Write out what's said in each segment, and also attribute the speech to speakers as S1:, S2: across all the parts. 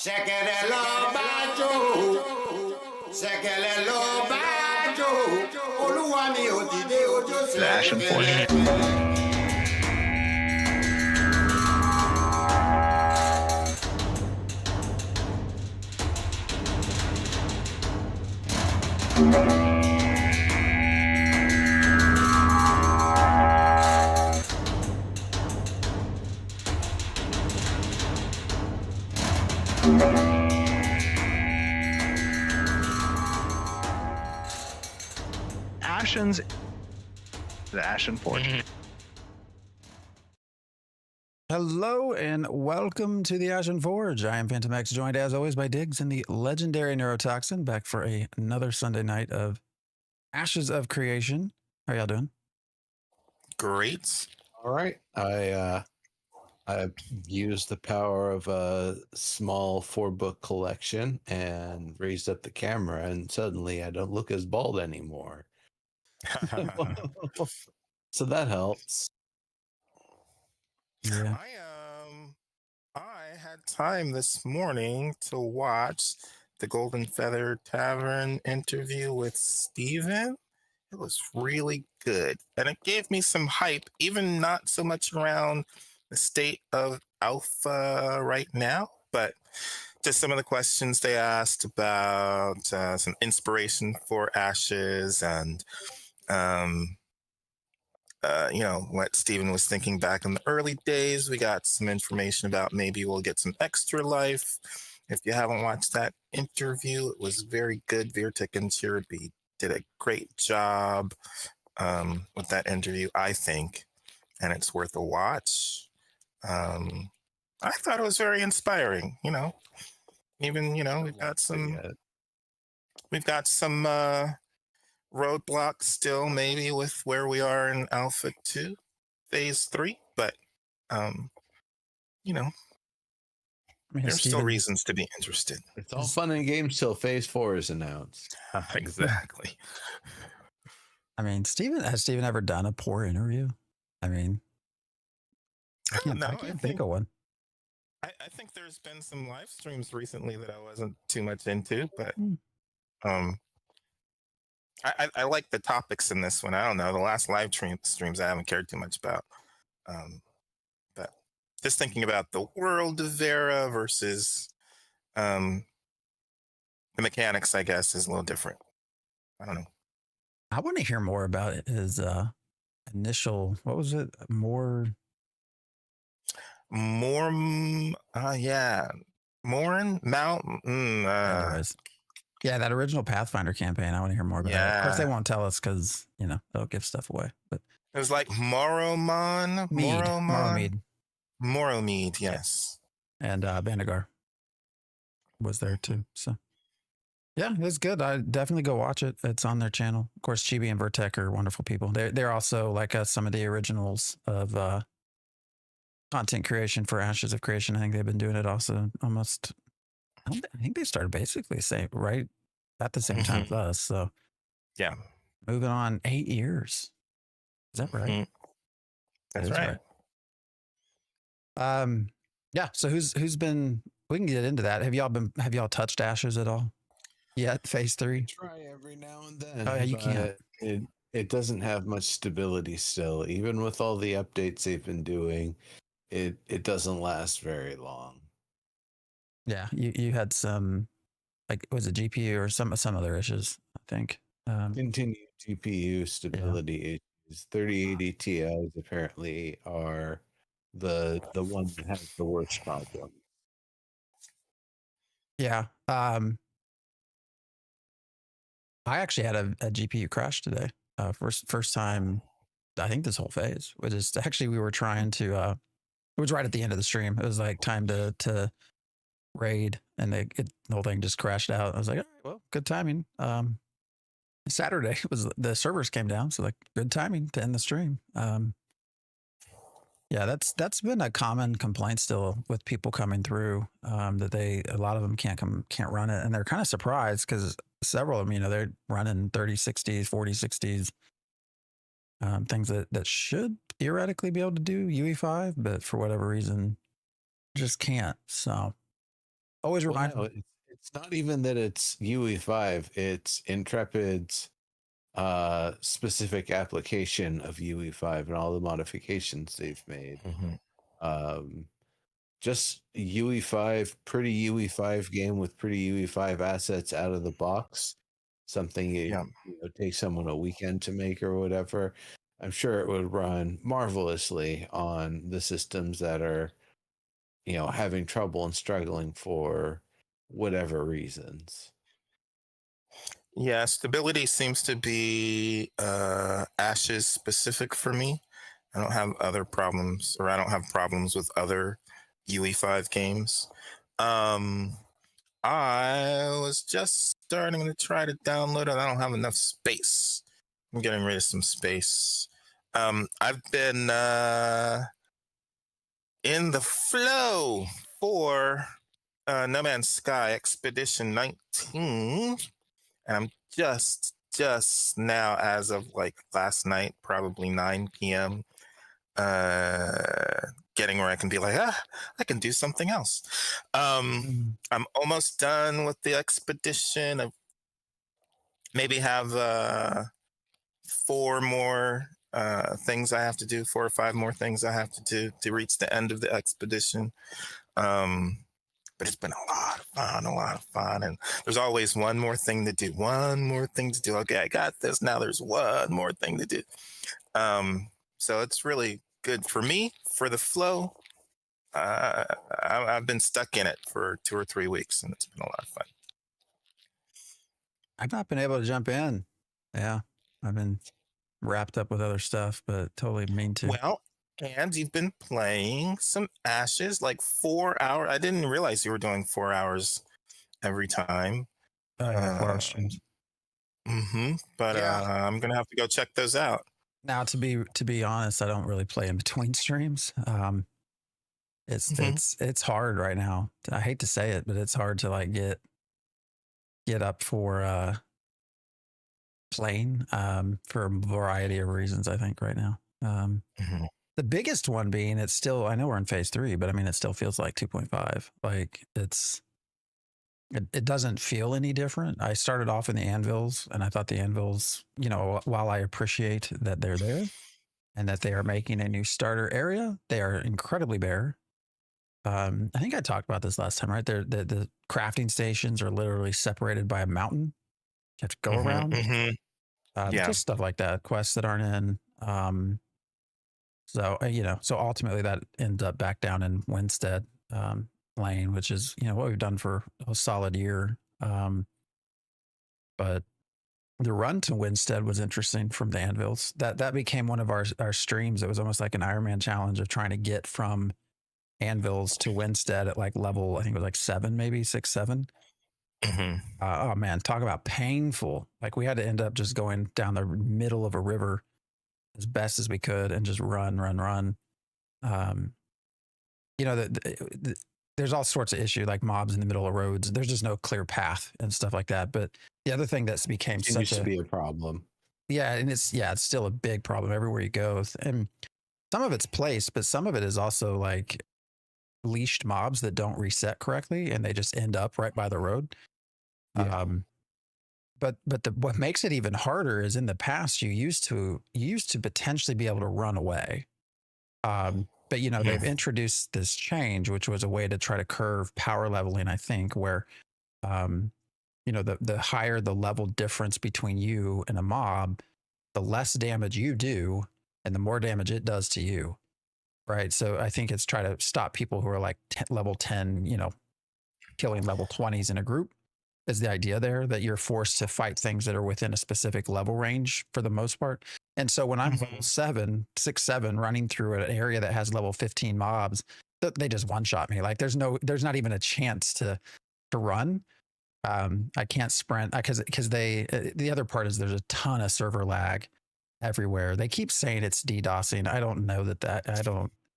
S1: Ṣẹ̀kẹ̀rẹ̀ lọ bájò, ṣẹ̀kẹ̀rẹ̀ lọ bájò, olúwa mi ò dìde ojú
S2: The Ashen Forge. The Ashen Forge.
S3: Hello and welcome to the Ashen Forge. I am Phantom X, joined as always by Diggs and the legendary Neurotoxin, back for another Sunday night of Ashes of Creation. How are y'all doing?
S4: Great.
S5: All right. I used the power of a small 4-book collection and raised up the camera, and suddenly I don't look as bald anymore. So that helps.
S3: Yeah.
S4: I had time this morning to watch the Golden Feather Tavern interview with Steven. It was really good. And it gave me some hype, even not so much around the state of alpha right now, but just some of the questions they asked about some inspiration for Ashes and what Steven was thinking back in the early days. We got some information about maybe we'll get some extra life. If you haven't watched that interview, it was very good. Virtek and Chirby did a great job with that interview, I think, and it's worth a watch. I thought it was very inspiring. Even we've got some roadblocks still, maybe with where we are in Alpha 2, Phase 3, but there's still reasons to be interested.
S5: It's all fun and games till Phase 4 is announced.
S4: Exactly.
S3: I mean, has Steven ever done a poor interview? I mean, I can't think of one.
S4: I think there's been some live streams recently that I wasn't too much into, but I like the topics in this one. I don't know. The last live streams I haven't cared too much about. But just thinking about the world of Verra versus the mechanics, I guess, is a little different. I don't know.
S3: I want to hear more about it. His initial, what was it? Morin? Anyways. Yeah, that original Pathfinder campaign. I want to hear more about it. Of course, they won't tell us because, they'll give stuff away. But
S4: it was like Morromead, yes.
S3: And Bandagar was there too. So, yeah, it was good. I definitely go watch it. It's on their channel. Of course, Chibi and Virtek are wonderful people. They're also like some of the originals of content creation for Ashes of Creation. I think they've been doing it also almost. I think they started basically right at the same time as us. So,
S4: yeah,
S3: moving on 8 years. Is that right?
S4: That's right.
S3: Yeah. So who's been? We can get into that. Have y'all touched Ashes at all yet? Phase 3.
S5: Try every now and then.
S3: Oh yeah, you can't.
S5: It doesn't have much stability still, even with all the updates they've been doing. It doesn't last very long.
S3: Yeah, you had some, like, was it GPU or some other issues, I think.
S5: Continued GPU stability issues. 3080 Ti's apparently are the one that has the worst problem.
S3: Yeah. I actually had a GPU crash today. First time, I think this whole phase. We were trying to, it was right at the end of the stream. It was like time to raid, and the whole thing just crashed out. I was like, all right, well, good timing. Saturday the servers came down, so like good timing to end the stream. Yeah, that's been a common complaint still with people coming through, that a lot of them can't run it, and they're kind of surprised because several of them, they're running 3060s, 4060s, things that should theoretically be able to do UE5, but for whatever reason just can't. So Always
S5: Well,
S3: remind
S5: no,
S3: me.
S5: it's not even that it's UE5. It's Intrepid's specific application of UE5 and all the modifications they've made. Um, just UE5, pretty UE5 game with pretty UE5 assets out of the box. Something
S4: Yeah.
S5: take someone a weekend to make or whatever. I'm sure it would run marvelously on the systems that are, having trouble and struggling for whatever reasons.
S4: Yeah, stability seems to be Ashes specific for me. I don't have other problems, or I don't have problems with other UE5 games. I was just starting to try to download it. I don't have enough space. I'm getting rid of some space. I've been in the flow for No Man's Sky Expedition 19, and I'm just now, as of like last night, probably 9 p.m., getting where I can be like, I can do something else. I'm almost done with the expedition. I maybe have 4 more things I have to do, 4 or 5 more things I have to do to reach the end of the expedition. But it's been a lot of fun. And there's always one more thing to do. Okay, I got this. Now there's one more thing to do. So it's really good for me, for the flow. I've been stuck in it for 2 or 3 weeks, and it's been a lot of fun.
S3: I've not been able to jump in. Yeah, I've been wrapped up with other stuff, but totally mean to.
S4: Well, and you've been playing some Ashes, like 4 hours. I didn't realize you were doing 4 hours every time.
S3: Oh, yeah, 4 hour streams.
S4: But
S3: Yeah.
S4: I'm gonna have to go check those out.
S3: Now, to be honest, I don't really play in between streams. It's hard right now. I hate to say it, but it's hard to like get up for playing for a variety of reasons. I think right now. The biggest one being it's still, I know we're in phase 3, but I mean, it still feels like 2.5. Like it doesn't feel any different. I started off in the anvils and I thought the anvils, while I appreciate that they're there and that they are making a new starter area, they are incredibly bare. I think I talked about this last time, right? The crafting stations are literally separated by a mountain. You have to go around. Just stuff like that, quests that aren't in. So ultimately that ends up back down in Winstead lane, which is, what we've done for a solid year. But the run to Winstead was interesting from the anvils. That became one of our streams. It was almost like an Ironman challenge of trying to get from anvils to Winstead at like level, I think it was like 7, maybe 6, 7. Oh man, talk about painful. Like we had to end up just going down the middle of a river as best as we could and just run. There's all sorts of issues like mobs in the middle of roads. There's just no clear path and stuff like that. But the other thing that's became
S5: Continues to be a problem.
S3: Yeah, and it's still a big problem everywhere you go. And some of it's placed, but some of it is also like leashed mobs that don't reset correctly and they just end up right by the road.
S5: Yeah.
S3: But what makes it even harder is in the past you used to potentially be able to run away. But they've introduced this change, which was a way to try to curve power leveling, I think, where the higher the level difference between you and a mob, the less damage you do and the more damage it does to you. Right. So I think it's try to stop people who are like level 10, killing level 20s in a group is the idea there, that you're forced to fight things that are within a specific level range for the most part. And so when I'm level 6, 7 running through an area that has level 15 mobs, they just one shot me. Like there's not even a chance to run. I can't sprint because the other part is there's a ton of server lag everywhere. They keep saying it's DDoSing. I don't know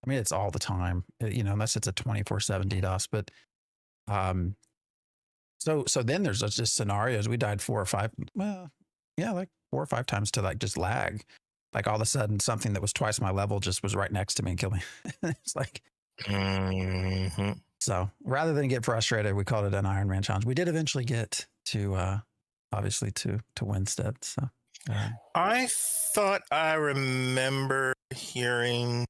S3: I mean, it's all the time, unless it's a 24/7 DDoS, but, so then there's just scenarios. We died 4 or 5, like 4 or 5 times to like just lag. Like all of a sudden something that was twice my level just was right next to me and killed me. It's like, So rather than get frustrated, we called it an Iron Man challenge. We did eventually get to obviously to Winstead. So
S4: I thought I remember hearing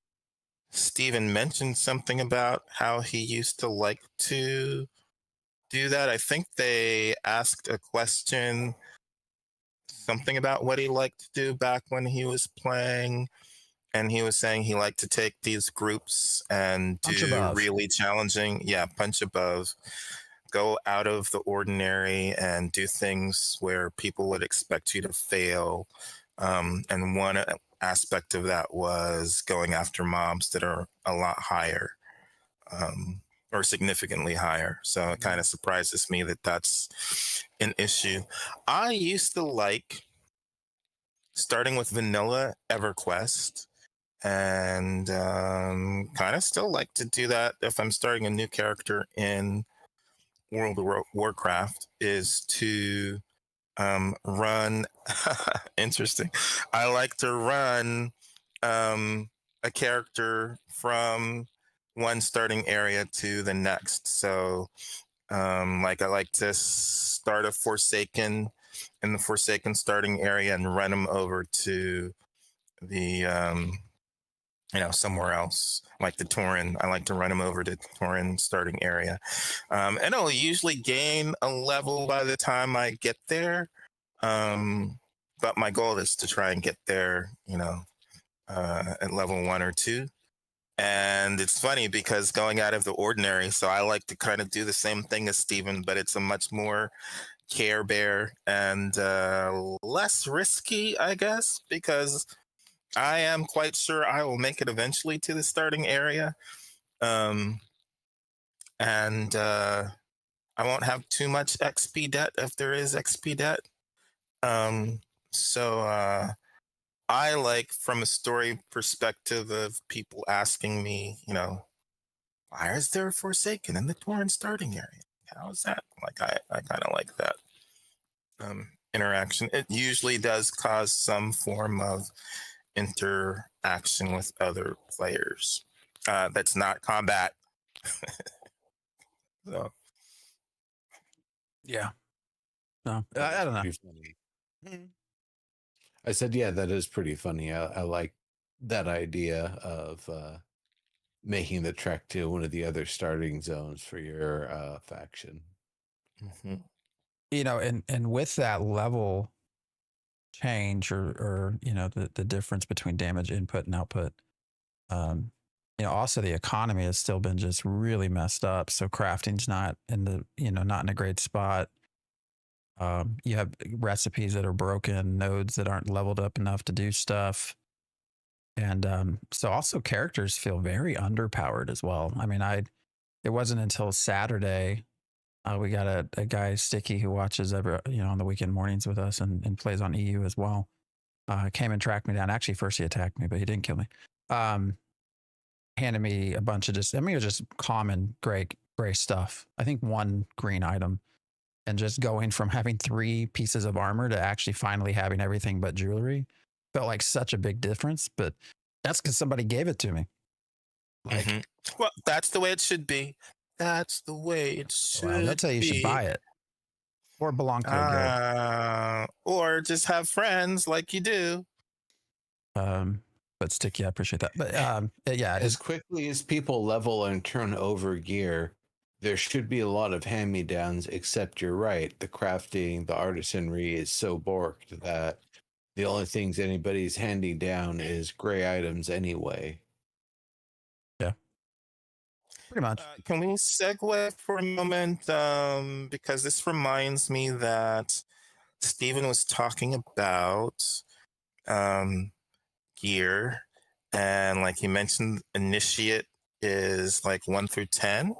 S4: Steven mention something about how he used to like to do that. I think they asked a question, something about what he liked to do back when he was playing. And he was saying he liked to take these groups and
S3: Punch
S4: do
S3: above.
S4: really challenging, punch above, go out of the ordinary and do things where people would expect you to fail. And one aspect of that was going after mobs that are a lot higher, or significantly higher. So it kind of surprises me that that's an issue. I used to like starting with vanilla EverQuest, and kind of still like to do that if I'm starting a new character in World of Warcraft, is to run interesting. I like to run a character from one starting area to the next. So like I like to start a Forsaken in the Forsaken starting area and run them over to the somewhere else, like the Tauren. I like to run them over to Tauren starting area. And I'll usually gain a level by the time I get there. But my goal is to try and get there, at level 1 or 2. And it's funny because going out of the ordinary, so I like to kind of do the same thing as Steven, but it's a much more Care Bear and less risky, I guess, because I am quite sure I will make it eventually to the starting area. And I won't have too much XP debt if there is XP debt. So I like, from a story perspective of people asking me, why is there a Forsaken in the Tauren starting area? How is that? Like, I kind of like that interaction. It usually does cause some form of interaction with other players. That's not combat. So
S3: yeah. No, I don't know.
S5: Pretty funny. I said, yeah, that is pretty funny. I like that idea of making the trek to one of the other starting zones for your faction.
S4: mhm.
S3: And with that level change or the difference between damage input and output, also the economy has still been just really messed up. So crafting's not not in a great spot. You have recipes that are broken, nodes that aren't leveled up enough to do stuff. And so also characters feel very underpowered as well. I mean, it wasn't until Saturday, we got a guy, Sticky, who watches on the weekend mornings with us and plays on EU as well. Came and tracked me down. Actually, first he attacked me, but he didn't kill me. Handed me a bunch of it was just common gray stuff. I think one green item. And just going from having 3 pieces of armor to actually finally having everything but jewelry felt like such a big difference. But that's because somebody gave it to me. Like,
S4: Well, that's the way it should be. That's the way it should
S3: well, that's how you should buy it or belong to a guild.
S4: Or just have friends like you do.
S3: But Sticky, I appreciate that. But yeah,
S5: As quickly as people level and turn over gear, there should be a lot of hand-me-downs, except you're right. The crafting, the artisanry is so borked that the only things anybody's handing down is gray items anyway.
S3: Yeah. Pretty much.
S4: Can we segue for a moment? Because this reminds me that Steven was talking about gear, and like he mentioned, Initiate is like 1 through 10.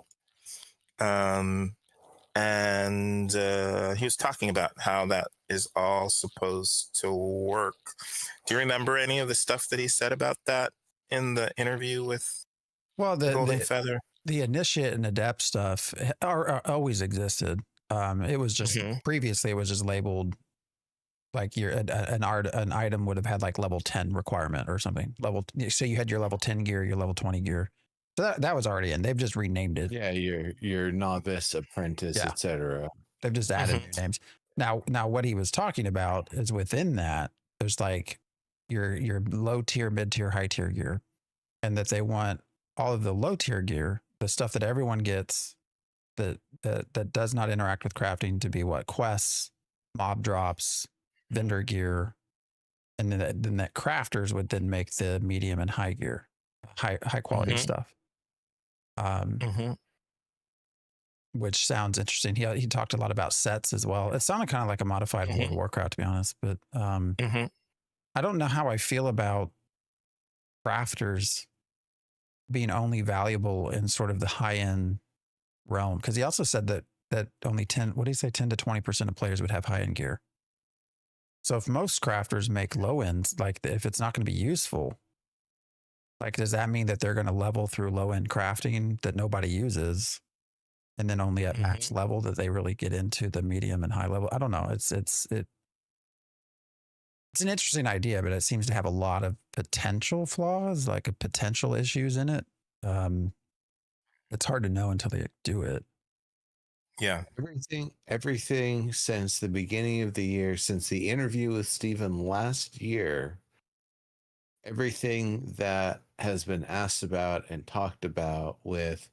S4: And he was talking about how that is all supposed to work. Do you remember any of the stuff that he said about that in the interview with Golden Feather?
S3: The Initiate and Adept stuff are always existed. It was just previously it was just labeled like an item would have had like level 10 requirement or something. So you had your level 10 gear, your level 20 gear. So that was already in. They've just renamed it.
S5: Yeah, your novice, apprentice,
S3: Yeah.
S5: etc.
S3: They've just added new names. Now what he was talking about is within that, there's like your low tier, mid tier, high tier gear, and that they want all of the low tier gear, the stuff that everyone gets that does not interact with crafting, to be what quests, mob drops, vendor gear, and then that crafters would then make the medium and high gear, high quality stuff. Which sounds interesting. He talked a lot about sets as well. It sounded kind of like a modified World of Warcraft, to be honest. But I don't know how I feel about crafters being only valuable in sort of the high end realm, because he also said that only 10 what did he say 10 to 20% of players would have high end gear. So if most crafters make low ends, like if it's not going to be useful, like does that mean that they're going to level through low end crafting that nobody uses, and then only at max level that they really get into the medium and high level? I don't know. It's an interesting idea, but it seems to have a lot of potential flaws, like potential issues in it. It's hard to know until they do it.
S4: Yeah.
S5: Everything since the beginning of the year, since the interview with Steven last year, everything that has been asked about and talked about with,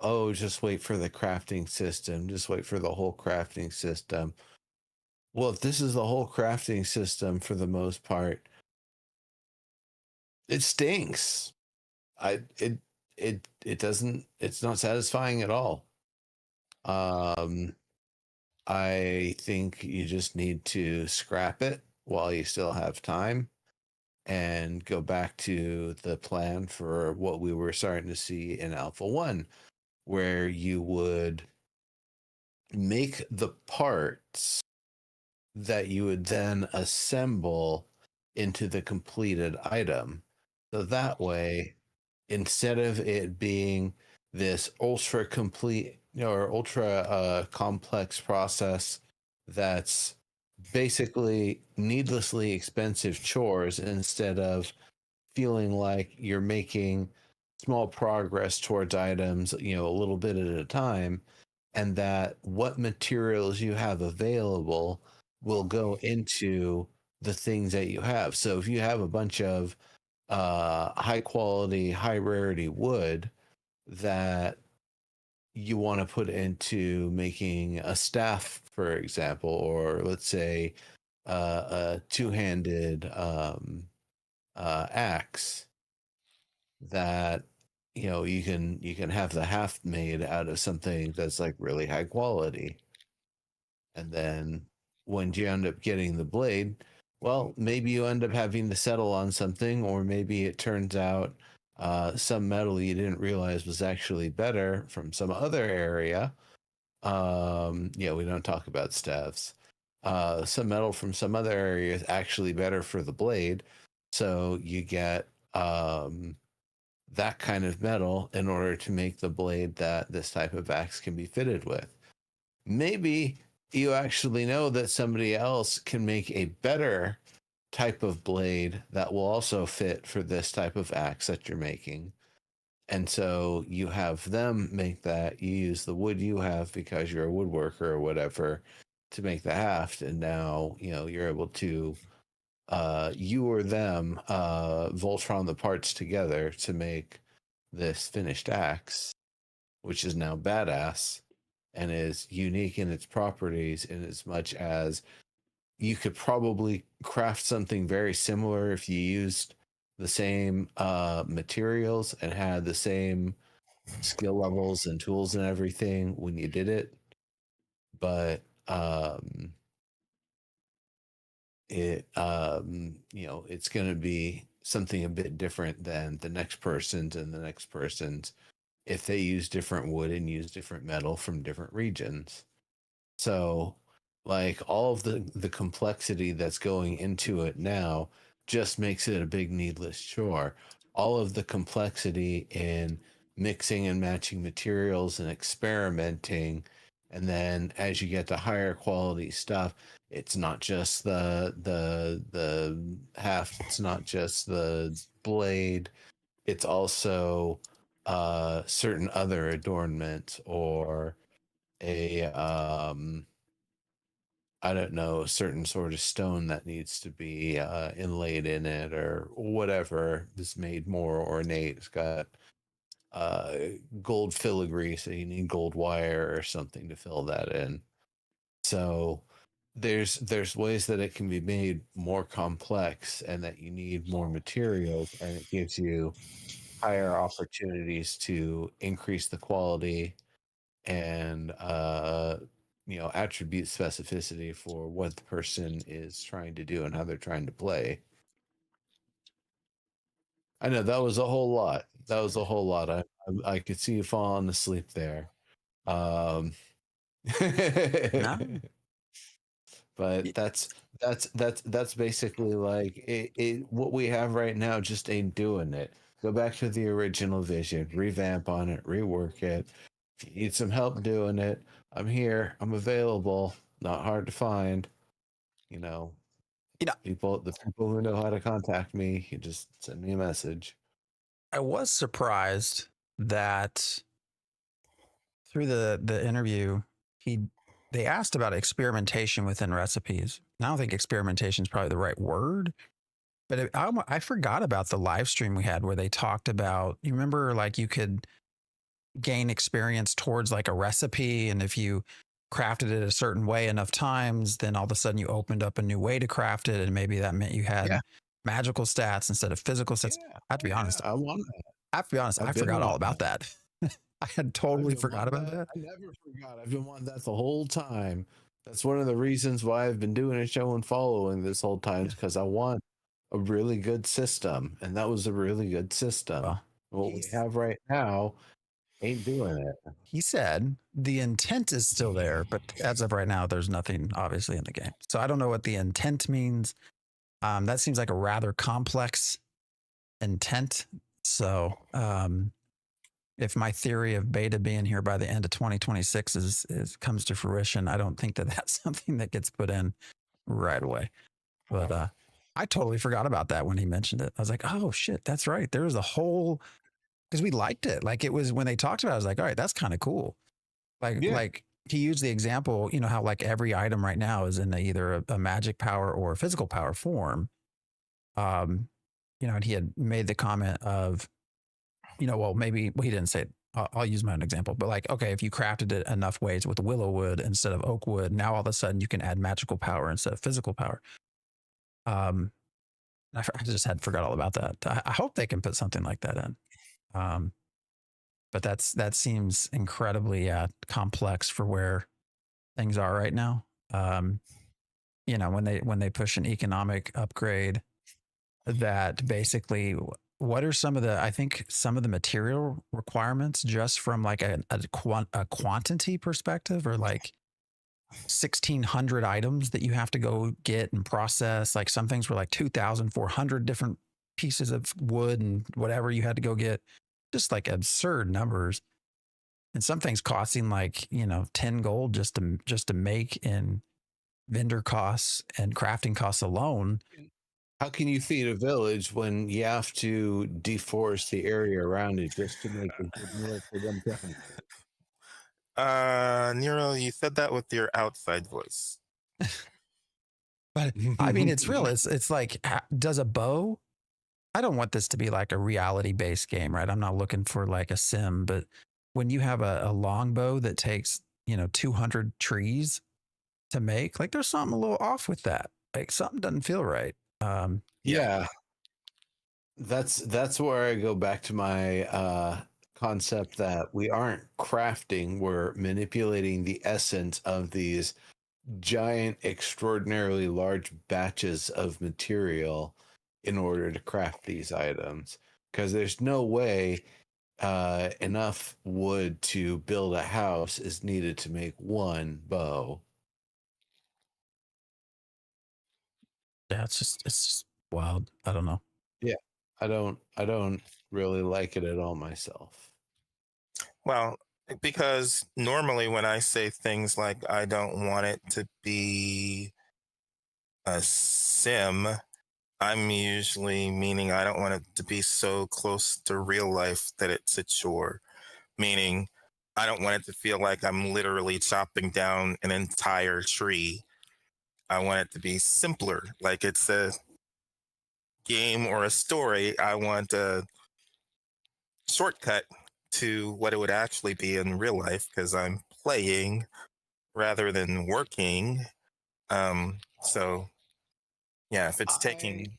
S5: oh, just wait for the crafting system, just wait for the whole crafting system. Well, if this is the whole crafting system for the most part, it stinks. It doesn't, it's not satisfying at all. I think you just need to scrap it while you still have time and go back to the plan for what we were starting to see in Alpha 1, where you would make the parts that you would then assemble into the completed item. So that way, instead of it being this ultra complete or ultra complex process that's basically needlessly expensive chores, instead of feeling like you're making small progress towards items, a little bit at a time, and that what materials you have available will go into the things that you have. So if you have a bunch of high quality, high rarity wood that you want to put into making a staff, for example, or let's say a two-handed axe, that you can have the haft made out of something that's like really high quality, and then when you end up getting the blade, well, maybe you end up having to settle on something, or maybe it turns out some metal you didn't realize was actually better from some other area. We don't talk about staffs. Some metal from some other area is actually better for the blade, so you get that kind of metal in order to make the blade that this type of axe can be fitted with. Maybe you actually know that somebody else can make a better type of blade that will also fit for this type of axe that you're making. And so you have them make that. You use the wood you have because you're a woodworker or whatever to make the haft. And now, you're able to, you or them, Voltron the parts together to make this finished axe, which is now badass and is unique in its properties, in as much as you could probably craft something very similar if you used the same materials and had the same skill levels and tools and everything when you did it. But it's going to be something a bit different than the next person's and the next person's if they use different wood and use different metal from different regions. So like all of the complexity that's going into it now just makes it a big needless chore. All of the complexity in mixing and matching materials and experimenting, and then as you get to higher quality stuff, it's not just the haft, it's not just the blade, it's also certain other adornment or a I don't know, a certain sort of stone that needs to be inlaid in it or whatever is made more ornate. It's got uh, gold filigree, so you need gold wire or something to fill that in. So there's ways that it can be made more complex and that you need more materials, and it gives you higher opportunities to increase the quality and attribute specificity for what the person is trying to do and how they're trying to play. I know that was a whole lot. That was a whole lot. I could see you falling asleep there. Um,
S3: No.
S5: but that's basically like what we have right now just ain't doing it. Go back to the original vision, revamp on it, rework it. If you need some help doing it, I'm here, I'm available, not hard to find. You know,
S3: You know,
S5: the people who know how to contact me, you just send me a message.
S3: I was surprised that through the interview, they asked about experimentation within recipes. And I don't think experimentation is probably the right word, but I forgot about the live stream we had where they talked about. You remember, like you could gain experience towards like a recipe, and if you crafted it a certain way enough times, then all of a sudden you opened up a new way to craft it, and maybe that meant you had
S5: Yeah.
S3: magical stats instead of physical stats.
S5: Yeah,
S3: I have to be honest.
S5: I want that.
S3: I have to be honest. I
S5: I've been
S3: forgot all
S5: wanting
S3: about that. I had totally forgot about that.
S5: I never forgot. I've been wanting that the whole time. That's one of the reasons why I've been doing a show and following this whole time, because I want a really good system, and that was a really good system.
S3: Well,
S5: What we have right now ain't doing it.
S3: he said the intent is still there, but as of right now, there's nothing obviously in the game. So I don't know what the intent means. That seems like a rather complex intent. So if my theory of beta being here by the end of 2026 is comes to fruition, I don't think that that's something that gets put in right away. But I totally forgot about that when he mentioned it. I was like, oh shit, that's right. There was a whole, because we liked it. Like it was when they talked about it, I was like, all right, that's kind of cool. Like he used the example, you know, how like every item right now is in either a magic power or a physical power form. And he had made the comment of, well, maybe he didn't say it. I'll use my own example, but like, okay, if you crafted it enough ways with willow wood instead of oak wood, now all of a sudden you can add magical power instead of physical power. I just had forgot all about that. I hope they can put something like that in. But that seems incredibly complex for where things are right now. When they push an economic upgrade, that basically, what are some of the material requirements just from like a quantity perspective, or like 1,600 items that you have to go get and process. Like some things were like 2,400 different pieces of wood and whatever you had to go get, just like absurd numbers. And some things costing like 10 gold just to make in vendor costs and crafting costs alone.
S5: How can you feed a village when you have to deforest the area around it just to make a good meal for them?
S4: Nero, you said that with your outside voice.
S3: But I mean, it's real. It's like, does a bow? I don't want this to be like a reality based game, right? I'm not looking for like a sim, but when you have a longbow that takes 200 trees to make, like there's something a little off with that. Like something doesn't feel right.
S5: Yeah. That's where I go back to my concept that we aren't crafting, we're manipulating the essence of these giant, extraordinarily large batches of material in order to craft these items, because there's no way enough wood to build a house is needed to make one bow.
S3: Yeah, it's just wild. I don't know.
S5: Yeah, I don't really like it at all myself.
S4: Well, because normally when I say things like I don't want it to be a sim, I'm usually meaning I don't want it to be so close to real life that it's a chore. Meaning, I don't want it to feel like I'm literally chopping down an entire tree. I want it to be simpler, like it's a game or a story. I want a shortcut to what it would actually be in real life because I'm playing rather than working. So yeah, if it's
S5: I
S4: taking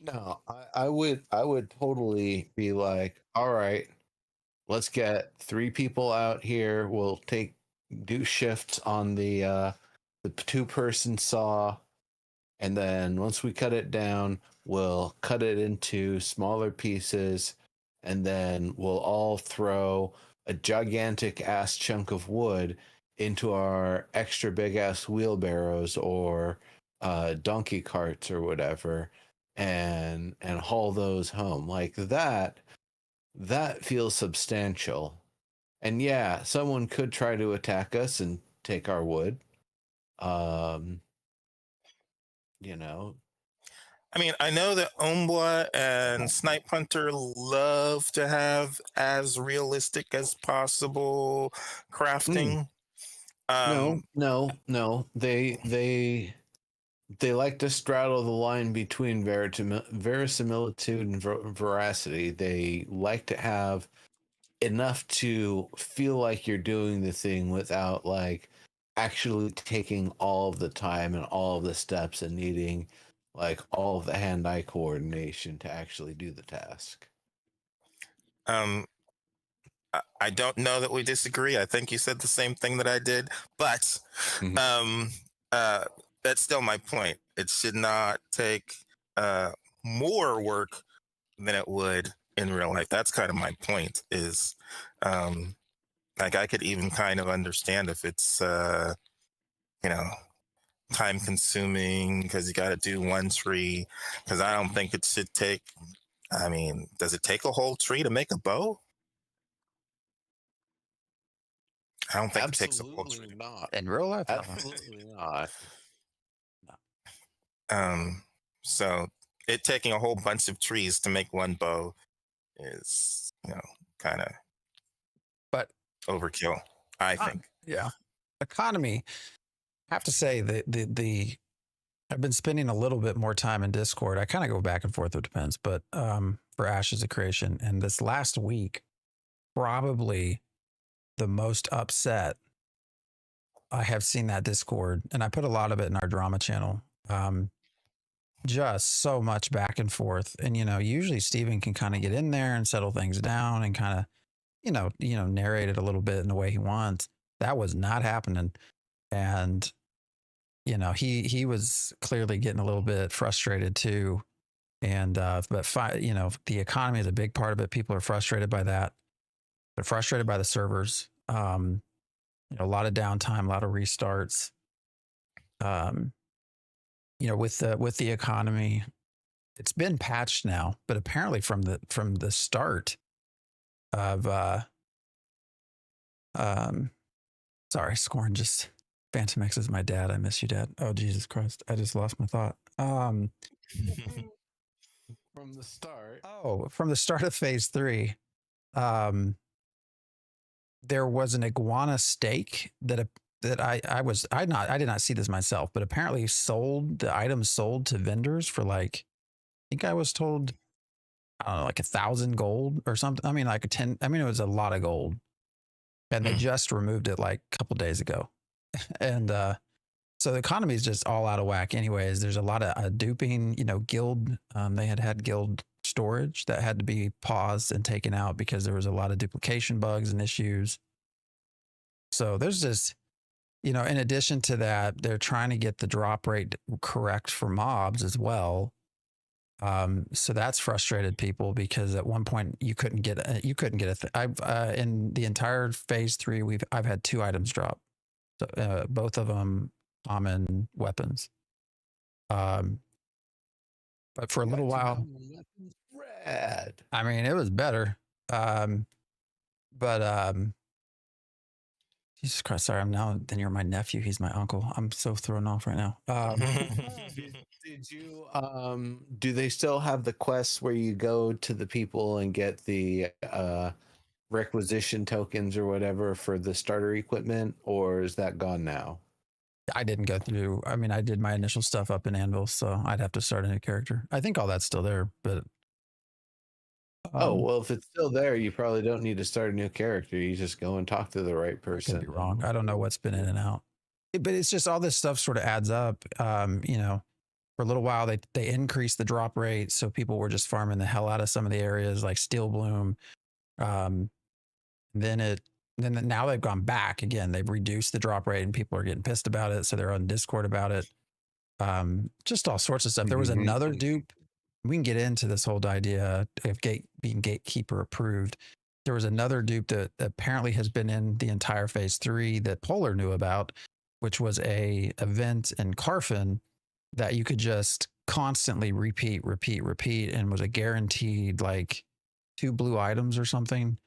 S5: no, I would totally be like, all right, let's get 3 people out here. We'll do shifts on the 2-person saw, and then once we cut it down, we'll cut it into smaller pieces, and then we'll all throw a gigantic ass chunk of wood into our extra big ass wheelbarrows or donkey carts or whatever, and haul those home. Like that feels substantial. And yeah, someone could try to attack us and take our wood. Um, you know,
S4: I mean, I know that Ombwa and Snipe Hunter love to have as realistic as possible crafting.
S5: no,
S4: Um,
S5: no, no. They like to straddle the line between verisimilitude and veracity. They like to have enough to feel like you're doing the thing without like actually taking all of the time and all of the steps and needing like all of the hand-eye coordination to actually do the task.
S4: um, I don't know that we disagree. I think you said the same thing that I did, but
S5: Mhm.
S4: um, uh, that's still my point. It should not take uh, more work than it would in real life. That's kind of my point. Is like I could even kind of understand if it's you know time consuming because you got to do one tree. Because I don't think it should take. I mean, does it take a whole tree to make a bow? I don't think it takes a whole
S5: Absolutely
S4: tree.
S5: not.
S3: In real life,
S5: Absolutely not.
S4: Um, so it taking a whole bunch of trees to make one bow is, kind of
S3: but
S4: overkill, I think.
S3: yeah, economy. I have to say the I've been spending a little bit more time in Discord. I kind of go back and forth. It depends, but for Ashes of Creation, and this last week, probably the most upset I have seen that Discord, and I put a lot of it in our drama channel. Just so much back and forth, and usually Steven can kind of get in there and settle things down and kind of narrate it a little bit in the way he wants. That was not happening, and he was clearly getting a little bit frustrated too. And the economy is a big part of it. People are frustrated by that. They're frustrated by the servers. A lot of downtime, a lot of restarts. With the economy, it's been patched now, but apparently from the start of sorry, Scorn just Phantom X is my dad. I miss you, Dad. Oh Jesus Christ, I just lost my thought.
S5: From the start.
S3: From the start of phase 3, there was an iguana steak that I did not see this myself, but apparently the items sold to vendors for like, I think I was told, I don't know, like 1,000 gold or something. I mean, like it was a lot of gold, and they just removed it like a couple days ago. And so the economy is just all out of whack. Anyways, there's a lot of duping. Guild. They had guild storage that had to be paused and taken out because there was a lot of duplication bugs and issues. So there's just, in addition to that, they're trying to get the drop rate correct for mobs as well. So that's frustrated people because at one point you couldn't get I've in the entire phase 3 I've had 2 items drop, so, both of them common weapons. But for a little while,
S5: Rad.
S3: I mean, it was better. But Jesus Christ, sorry, then you're my nephew. He's my uncle. I'm so thrown off right now.
S5: Did you do they still have the quests where you go to the people and get the requisition tokens or whatever for the starter equipment, or is that gone now?
S3: I didn't go through. I mean, I did my initial stuff up in Anvil, so I'd have to start a new character. I think all that's still there, but
S5: Oh, well, if it's still there, you probably don't need to start a new character. You just go and talk to the right
S3: I could
S5: person.
S3: be wrong. I don't know what's been in and out. But it's just all this stuff sort of adds up. You know, for a little while they increased the drop rate, so people were just farming the hell out of some of the areas like Steel Bloom. Then now they've gone back again. They've reduced the drop rate, and people are getting pissed about it. So they're on Discord about it. Just all sorts of stuff. There was another dupe. We can get into this whole idea of being Gatekeeper approved. There was another dupe that apparently has been in the entire phase 3 that Polar knew about, which was a event in Carfin that you could just constantly repeat, and was a guaranteed like 2 blue items or something.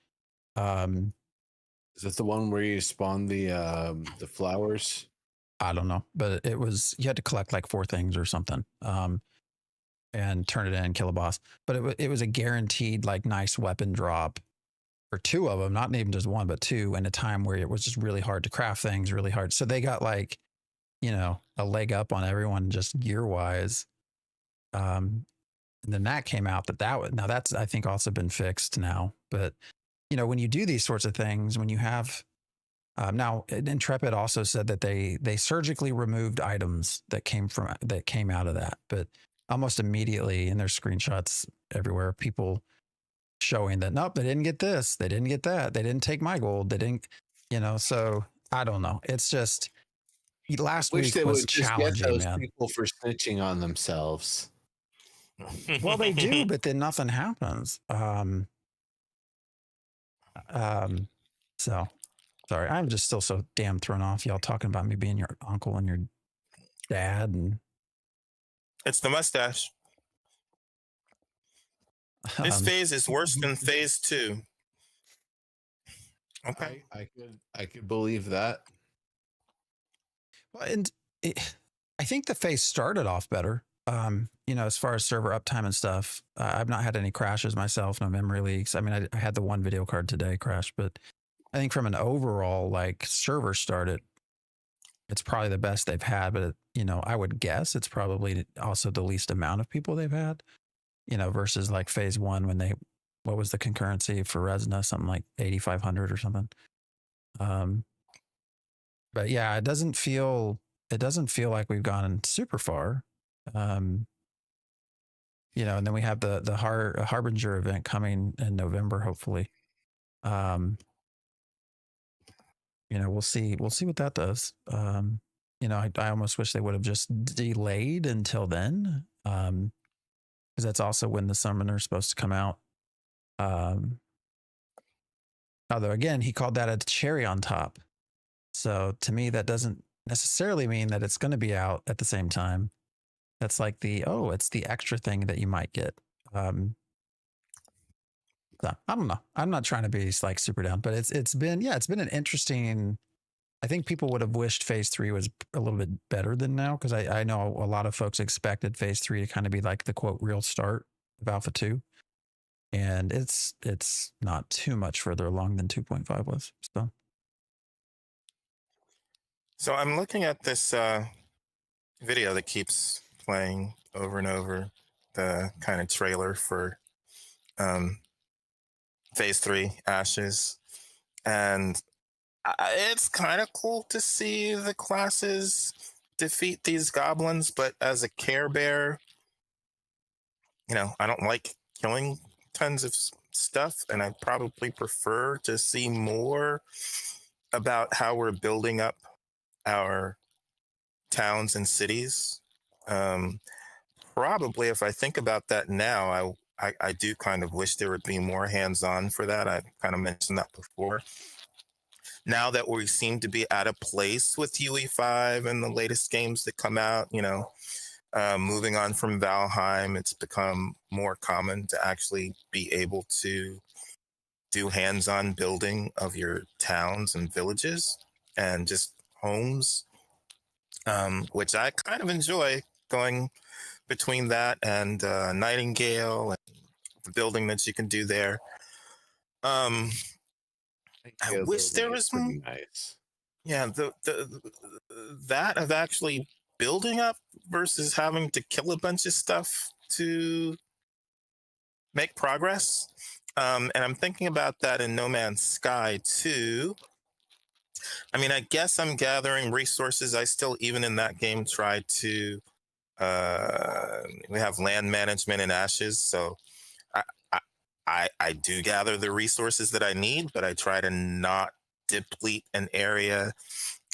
S5: Is it the one where you spawn the flowers?
S3: I don't know, but it was, you had to collect like 4 things or something, and turn it in and kill a boss. But it was a guaranteed like nice weapon drop for 2 of them, not even just 1, but 2, in a time where it was just really hard to craft things, really hard. So they got like, you know, a leg up on everyone just gear wise. And then that came out now that's, I think, also been fixed now. But, you know, when you do these sorts of things, when you have, now Intrepid also said that they surgically removed items that came out of that, but almost immediately, and there's screenshots everywhere, people showing that, nope, they didn't get this, they didn't get that, they didn't take my gold, they didn't, you know. So I don't know. It's just, last
S5: Wish
S3: week
S5: they
S3: was
S5: would just get
S3: challenging,
S5: those
S3: man.
S5: people for snitching on themselves.
S3: Well, they do, but then nothing happens. So sorry, I'm just still so damn thrown off. Y'all talking about me being your uncle and your dad, and
S4: It's the mustache. This phase is worse than phase 2. Okay.
S5: I could believe that.
S3: Well, and I think the phase started off better. You know, as far as server uptime and stuff, I've not had any crashes myself, no memory leaks. I mean, I had the one video card today crash, but I think from an overall like server start, it's probably the best they've had. But you know, I would guess it's probably also the least amount of people they've had. You know, versus like phase 1 when what was the concurrency for Resna? Something like 8,500 or something. But yeah, it doesn't feel like we've gone super far. You know, and then we have the Harbinger event coming in November, hopefully. You know, we'll see what that does. You know, I almost wish they would have just delayed until then. Because that's also when the summoner is supposed to come out. Although again, he called that a cherry on top. So to me, that doesn't necessarily mean that it's going to be out at the same time. That's like it's the extra thing that you might get. So I don't know. I'm not trying to be like super down, but it's been an interesting. I think people would have wished phase 3 was a little bit better than now, because I know a lot of folks expected phase 3 to kind of be like the quote real start of Alpha 2. And it's not too much further along than 2.5 was.
S4: So I'm looking at this video that keeps playing over and over, the kind of trailer for phase 3 Ashes, and it's kind of cool to see the classes defeat these goblins, but as a Care Bear, you know, I don't like killing tons of stuff, and I probably prefer to see more about how we're building up our towns and cities. Probably, if I think about that now, I do kind of wish there would be more hands-on for that. I kind of mentioned that before. Now that we seem to be at a place with UE5 and the latest games that come out, you know, moving on from Valheim, it's become more common to actually be able to do hands-on building of your towns and villages and just homes, which I kind of enjoy, going between that and Nightingale and the building that you can do there. I wish there was
S5: pretty nice.
S4: yeah, that of actually building up versus having to kill a bunch of stuff to make progress. And I'm thinking about that in No Man's Sky too. I mean, I guess I'm gathering resources. I still, even in that game, try to. We have land management in Ashes, so I, I do gather the resources that I need, but I try to not deplete an area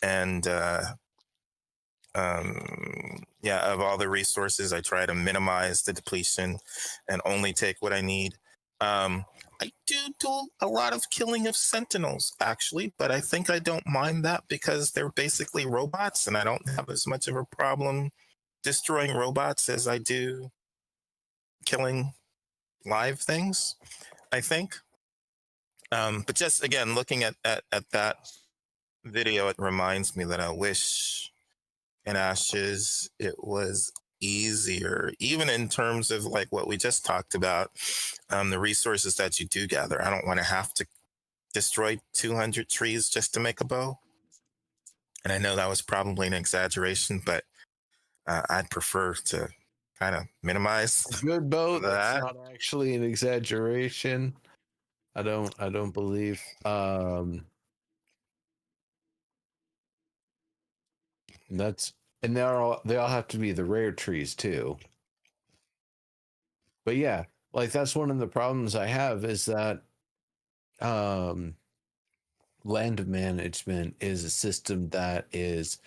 S4: and of all the resources, I try to minimize the depletion and only take what I need. I do a lot of killing of sentinels, actually, but I think I don't mind that because they're basically robots, and I don't have as much of a problem destroying robots as I do killing live things, I think. But just, again, looking at that video, it reminds me that I wish in Ashes it was easier, even in terms of like what we just talked about, the resources that you do gather. I don't want to have to destroy 200 trees just to make a bow. And I know that was probably an exaggeration, but I'd prefer to kind of minimize
S5: A good bow, that's
S4: that.
S5: not actually an exaggeration. I don't believe. And they all have to be the rare trees too. But yeah, like that's one of the problems I have is that land management is a system that is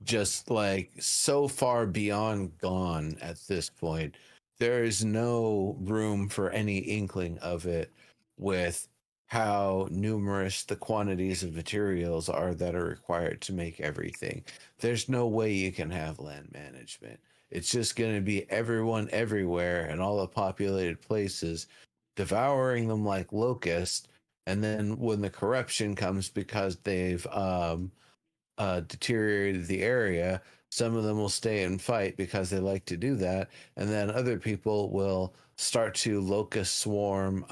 S5: just like so far beyond gone at this point. There is no room for any inkling of it with how numerous the quantities of materials are that are required to make everything. There's no way you can have land management. It's just going to be everyone everywhere and all the populated places devouring them like locusts. And then when the corruption comes because they've deteriorated the area, some of them will stay and fight because they like to do that, and then other people will start to locust swarm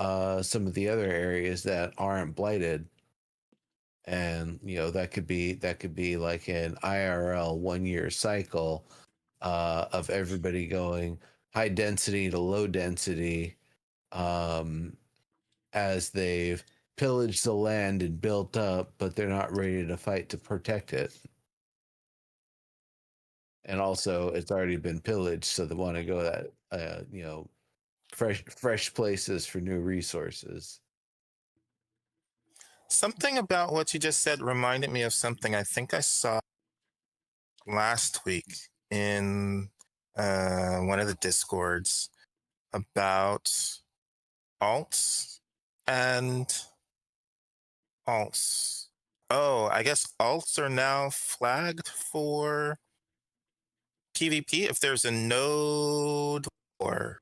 S5: some of the other areas that aren't blighted. And that could be like an IRL 1 year cycle of everybody going high density to low density as they've pillaged the land and built up, but they're not ready to fight to protect it. And also, it's already been pillaged, so they want to go that fresh places for new resources.
S4: Something about what you just said reminded me of something I think I saw last week in one of the discords about alts and alts. Oh, I guess alts are now flagged for PvP. If there's a node or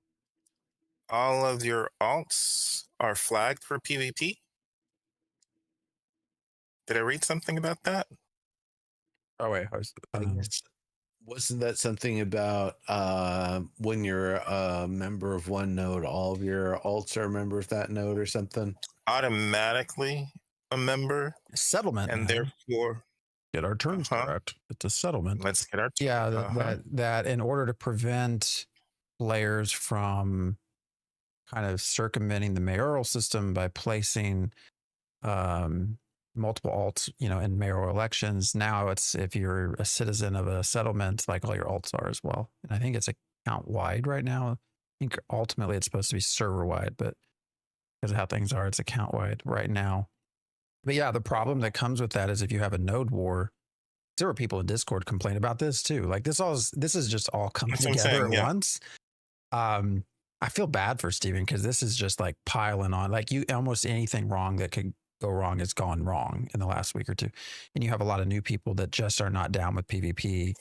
S4: all of your alts are flagged for PvP. Did I read something about that?
S3: Oh wait,
S5: I guess, wasn't that something about when you're a member of one node, all of your alts are a member of that node or something?
S4: Automatically a member,
S3: settlement,
S4: and
S3: man.
S4: therefore
S3: Get our terms correct. It's a settlement.
S4: let's get our
S3: Yeah, that in order to prevent players from kind of circumventing the mayoral system by placing multiple alts, in mayoral elections. Now it's if you're a citizen of a settlement, like all your alts are as well. And I think it's account wide right now. I think ultimately it's supposed to be server wide, but because of how things are, it's account wide right now. But yeah, the problem that comes with that is if you have a node war, there were people in Discord complain about this too. Like this is just all coming together at once. I feel bad for Steven because this is just like piling on. Like almost anything wrong that could go wrong has gone wrong in the last week or two. And you have a lot of new people that just are not down with PvP,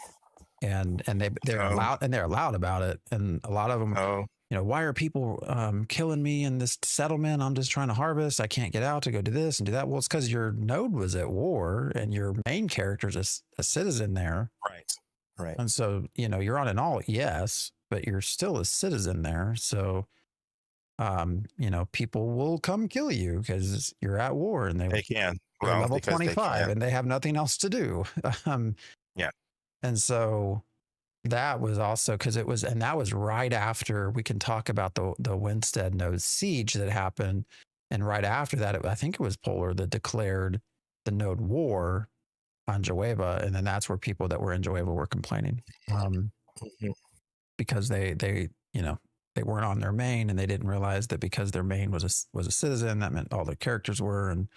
S3: and they're allowed about it. And a lot of them, why are people killing me in this settlement? I'm just trying to harvest. I can't get out to go do this and do that. Well, it's because your node was at war and your main character's a citizen there.
S4: Right.
S3: And so, you're on an alt, yes, but you're still a citizen there. So, people will come kill you because you're at war and
S4: They can.
S3: they're
S4: Well,
S3: level
S4: because they
S3: 25
S4: can.
S3: and they have nothing else to do.
S4: Yeah.
S3: And so that was also and that was right after we can talk about the Winstead node siege that happened. And right after that, I think it was Polar that declared the node war on Joeva. And then that's where people that were in Joeva were complaining because they weren't on their main and they didn't realize that because their main was a citizen, that meant all the characters were. And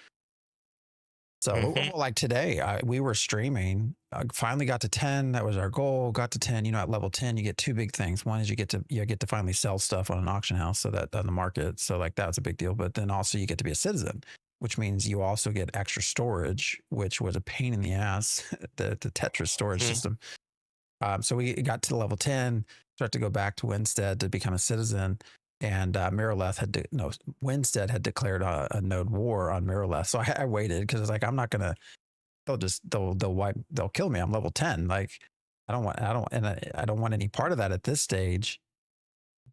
S3: so like today, we were streaming, finally got to 10. That was our goal. Got to 10, at level 10, you get two big things. One is you get to finally sell stuff on an auction house. So that on the market. So like, that's a big deal. But then also you get to be a citizen, which means you also get extra storage, which was a pain in the ass, the Tetris storage system. So we got to level 10, start to go back to Winstead to become a citizen. And Winstead had declared a node war on Mirrorless. So I waited because it's like, I'm not gonna. They'll kill me. I'm level 10. Like I don't want any part of that at this stage.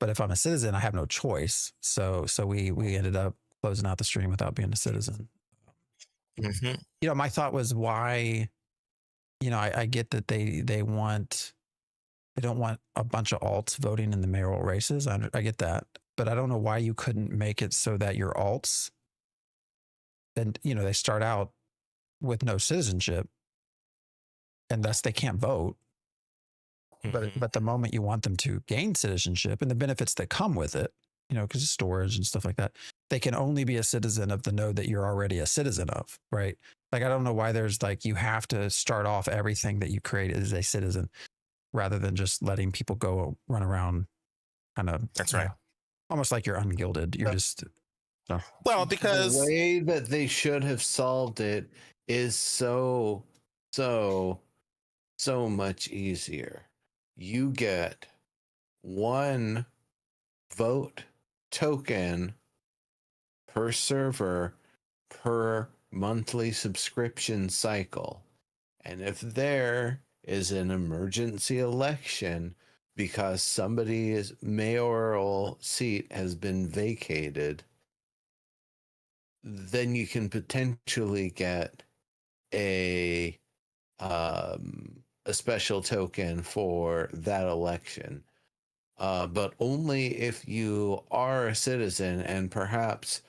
S3: But if I'm a citizen, I have no choice. So we ended up closing out the stream without being a citizen. My thought was why. I get that they don't want a bunch of alts voting in the mayoral races. I get that. But I don't know why you couldn't make it so that your alts, and they start out with no citizenship, and thus they can't vote. But the moment you want them to gain citizenship and the benefits that come with it, because of storage and stuff like that, they can only be a citizen of the node that you're already a citizen of, right? Like I don't know why there's like you have to start off everything that you create as a citizen, rather than just letting people go run around, kind of.
S4: That's right.
S3: Almost like you're ungilded. You're just. So.
S4: Well, because
S5: the way that they should have solved it is so much easier. You get one vote token per server per monthly subscription cycle. And if there is an emergency election because somebody's mayoral seat has been vacated, then you can potentially get a special token for that election. But only if you are a citizen, and perhaps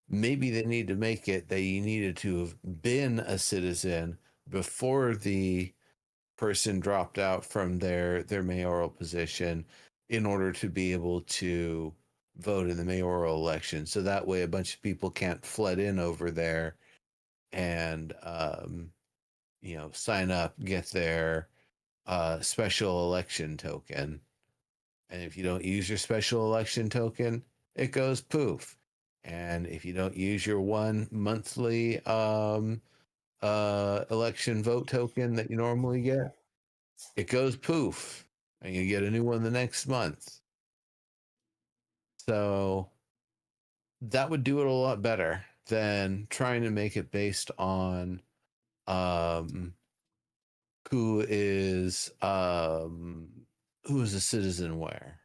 S5: maybe they need to make it that you needed to have been a citizen before the person dropped out from their mayoral position in order to be able to vote in the mayoral election. So that way a bunch of people can't flood in over there and sign up, get their special election token. And if you don't use your special election token, it goes poof. And if you don't use your one monthly election vote token that you normally get, it goes poof. And you get a new one the next month. So that would do it a lot better than trying to make it based on who is a citizen where.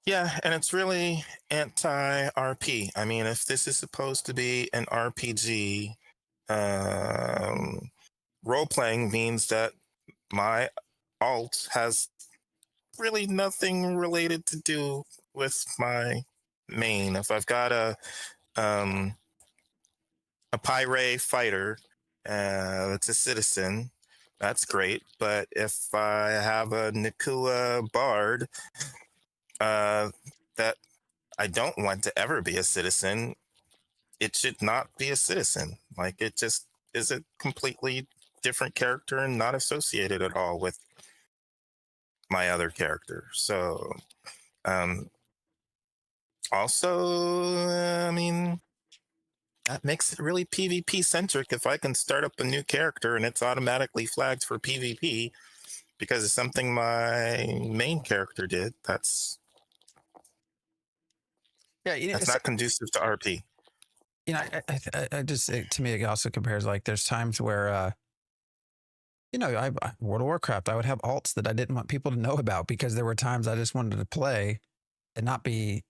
S4: Yeah, and it's really anti-RP. I mean, if this is supposed to be an RPG, role-playing means that my alt has really nothing related to do with my main. If I've got a Pyre fighter that's a citizen, that's great. But if I have a Nakua bard that I don't want to ever be a citizen, it should not be a citizen. Like, it just is a completely different character and not associated at all with my other character. So also, I mean, that makes it really PvP centric. If I can start up a new character and it's automatically flagged for PvP because it's something my main character did, that's not conducive to RP.
S3: I just, to me, it also compares, like, there's times where you know, World of Warcraft, I would have alts that I didn't want people to know about because there were times I just wanted to play and not be,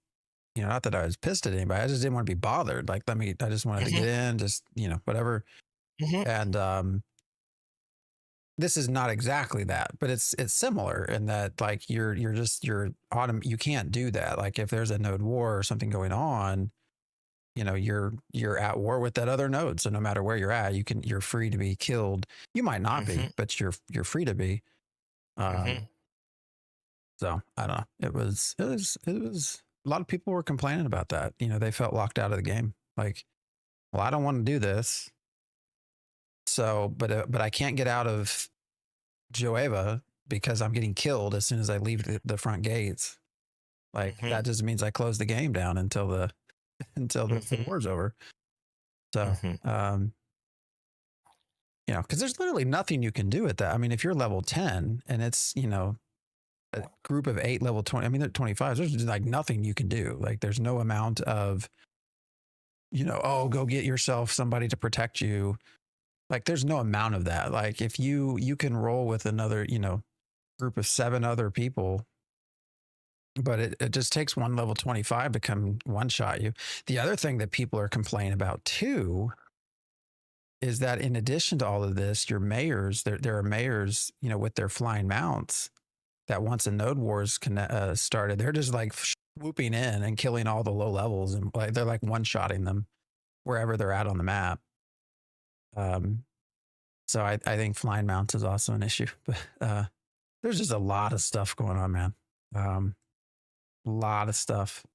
S3: you know, not that I was pissed at anybody. I just didn't want to be bothered. Like, I just wanted to get in, just, you know, whatever. And this is not exactly that, but it's similar in that, like, you're you can't do that. Like, if there's a node war or something going on, you know, you're at war with that other node. So no matter where you're at, you're free to be killed. You might not be, but you're free to be. So I don't know. It was a lot of people were complaining about that. You know, they felt locked out of the game. Like, well, I don't want to do this. So, but I can't get out of Joeva because I'm getting killed as soon as I leave the front gates. Like, that just means I close the game down until the war's over. So, you know, because there's literally nothing you can do at that. I mean, if you're level 10 and it's, you know, a group of 8 level 20, I mean, they're 25, there's just like nothing you can do. Like, there's no amount of, you know, oh, go get yourself somebody to protect you. Like, there's no amount of that. Like, if you can roll with another, you know, group of 7 other people, but it just takes one level 25 to come one shot you. The other thing that people are complaining about too is that in addition to all of this, your mayors, there are mayors, you know, with their flying mounts that once a node wars started, they're just like swooping in and killing all the low levels, and like they're like one-shotting them wherever they're at on the map. So I think flying mounts is also an issue, but there's just a lot of stuff going on, man. A lot of stuff.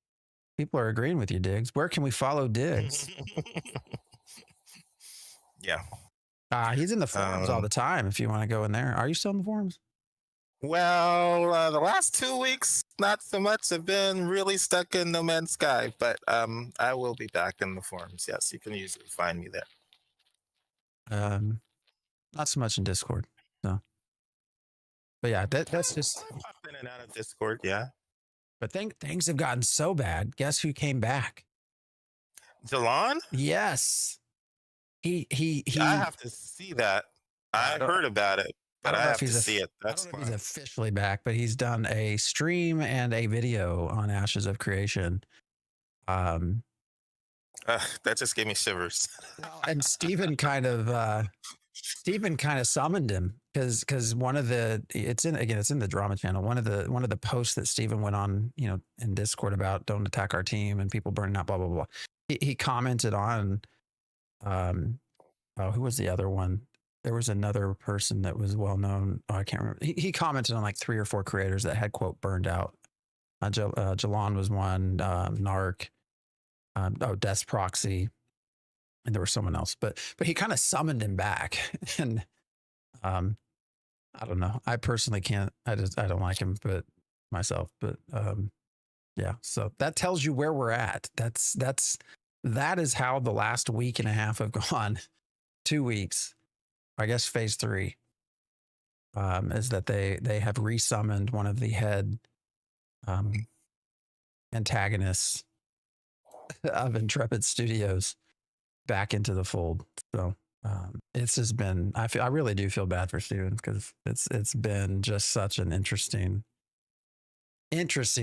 S3: People are agreeing with you, Diggs. Where can we follow Diggs?
S4: Yeah.
S3: He's in the forums all the time if you want to go in there. Are you still in the forums?
S4: Well, the last 2 weeks, not so much. I've been really stuck in No Man's Sky, but I will be back in the forums. Yes, you can usually find me there.
S3: Not so much in Discord. No. But yeah, that's just
S4: I've been in and out of Discord, yeah.
S3: But things have gotten so bad. Guess who came back?
S4: Jalon?
S3: Yes. He
S4: I have to see that. I heard about it, but I have to see it. That's fine.
S3: He's officially back, but he's done a stream and a video on Ashes of Creation.
S4: That just gave me shivers.
S3: And Steven kind of summoned him because one of the it's in the drama channel. One of the posts that Steven went on, you know, in Discord about don't attack our team and people burning out, blah blah blah. He commented on who was the other one? There was another person that was well known. Oh, I can't remember. He commented on like 3 or 4 creators that had quote burned out. Jalon was one, Narc, Death Proxy, and there was someone else. But he kind of summoned him back, and I don't know. I personally can't. I don't like him, but myself. But yeah. So that tells you where we're at. That is how the last week and a half have gone. 2 weeks, I guess. Phase 3 is that they have resummoned one of the head antagonists of Intrepid Studios back into the fold. So it's just been. I really do feel bad for Steven because it's been just such an interesting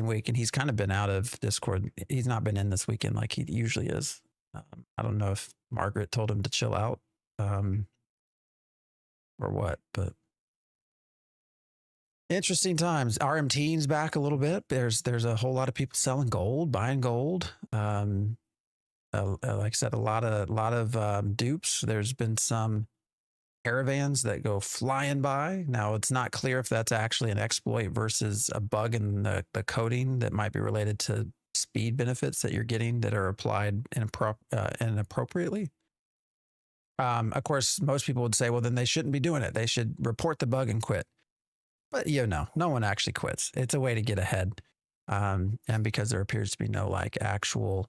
S3: week, and he's kind of been out of Discord. He's not been in this weekend like he usually is. I don't know if Margaret told him to chill out or what, but interesting times. RMT's back a little bit. There's a whole lot of people selling gold, buying gold. Like I said, a lot of dupes. There's been some caravans that go flying by. Now, it's not clear if that's actually an exploit versus a bug in the coding that might be related to speed benefits that you're getting that are applied inappropriately. Of course, most people would say, well, then they shouldn't be doing it. They should report the bug and quit. But no one actually quits. It's a way to get ahead. And because there appears to be no like actual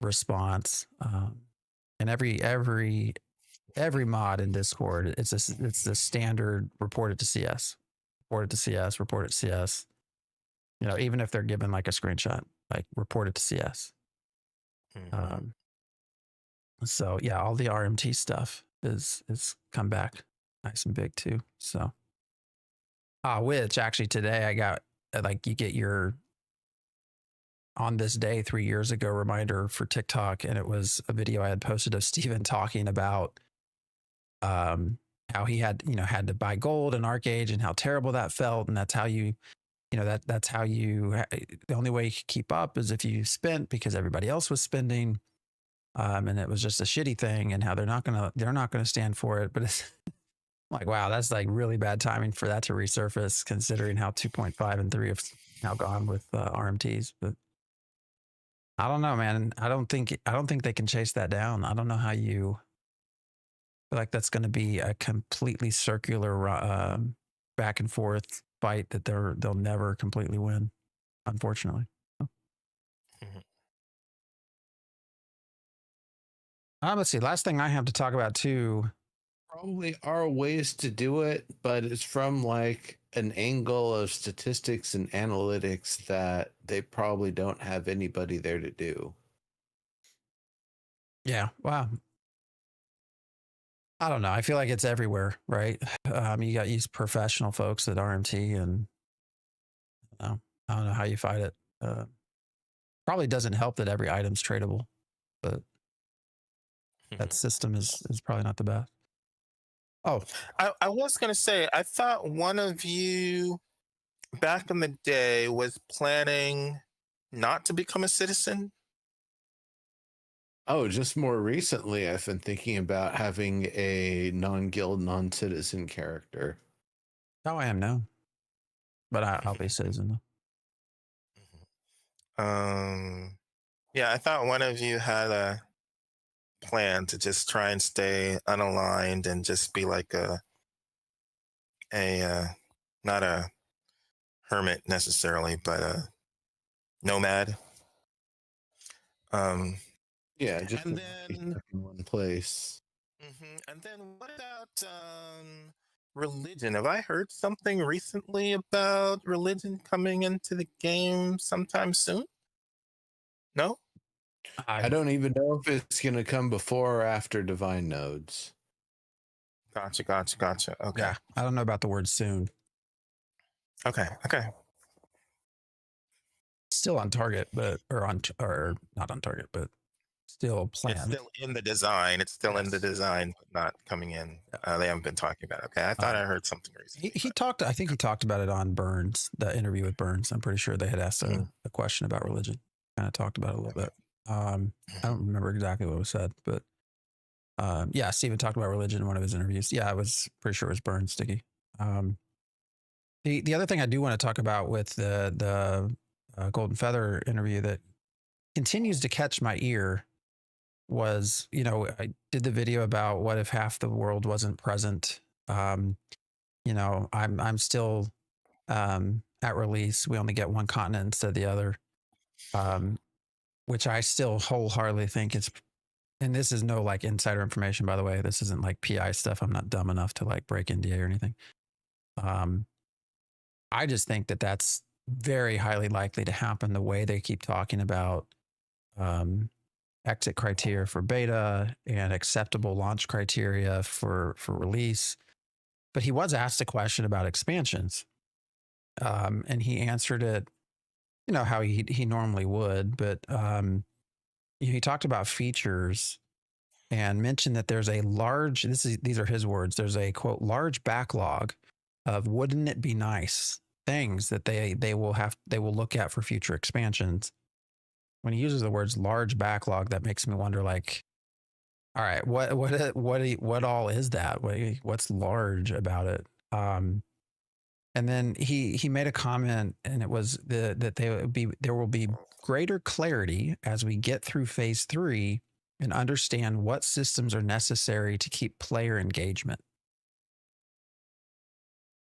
S3: response, and every mod in Discord, it's the standard report it to CS, report it to CS, report it to CS. You know, even if they're given like a screenshot, like report it to CS. So yeah, all the RMT stuff is come back. nice and big too. So, which actually today I got like you get your on this day 3 years ago reminder for TikTok, and it was a video I had posted of Steven talking about how he had to buy gold in Arcade and how terrible that felt, and that's how that's how the only way you could keep up is if you spent because everybody else was spending, and it was just a shitty thing, and how they're not gonna stand for it. But it's like, wow, that's like really bad timing for that to resurface, considering how 2.5 and 3 have now gone with RMTs. But I don't know, man. I don't think they can chase that down. I don't know how you feel like that's going to be a completely circular back and forth fight that they'll never completely win, unfortunately. Let's see. Last thing I have to talk about too.
S5: Probably are ways to do it, but it's from like an angle of statistics and analytics that they probably don't have anybody there to do.
S3: Yeah. Wow. I don't know. I feel like it's everywhere, right? You got these professional folks at RMT, and I don't know how you fight it. Probably doesn't help that every item's tradable, but that system is probably not the best. Oh,
S4: I was going to say, I thought one of you back in the day was planning not to become a citizen.
S5: Oh, just more recently, I've been thinking about having a non-guild, non-citizen character.
S3: how I am now, but I'll be a citizen though.
S4: Yeah, I thought one of you had a plan to just try and stay unaligned and just be like a not a hermit necessarily, but a nomad.
S5: Yeah, just
S4: and
S5: be
S4: then
S5: stuck in one place.
S4: And then what about religion? Have I heard something recently about religion coming into the game sometime soon? No?
S5: I don't even know if it's going to come before or after divine nodes.
S4: Gotcha. Okay.
S3: Yeah, I don't know about the word soon.
S4: Okay.
S3: Still on target, or not on target, but still planned.
S4: It's still in the design. It's still in the design, but not coming in. They haven't been talking about it. Okay, I thought I heard something recently.
S3: He talked. I think he talked about it on Burns, the interview with Burns. I'm pretty sure they had asked a question about religion. Kind of talked about it a little bit. I don't remember exactly what was said, but yeah, Steven talked about religion in one of his interviews. Yeah, I was pretty sure it was Burns, Sticky. The other thing I do want to talk about with the Golden Feather interview that continues to catch my ear was, I did the video about what if half the world wasn't present. I'm still at release. We only get one continent instead of the other, which I still wholeheartedly think is, and this is no like insider information, by the way. This isn't like PI stuff. I'm not dumb enough to like break NDA or anything. I just think that that's very highly likely to happen the way they keep talking about exit criteria for beta and acceptable launch criteria for release. But he was asked a question about expansions, and he answered it, how he normally would. But he talked about features and mentioned that there's a large, these are his words, there's a quote, large backlog of wouldn't it be nice things that they will look at for future expansions. When he uses the words large backlog, that makes me wonder, like, all right, what all is that? What's large about it? And then he made a comment, and it was that there will be greater clarity as we get through phase 3 and understand what systems are necessary to keep player engagement.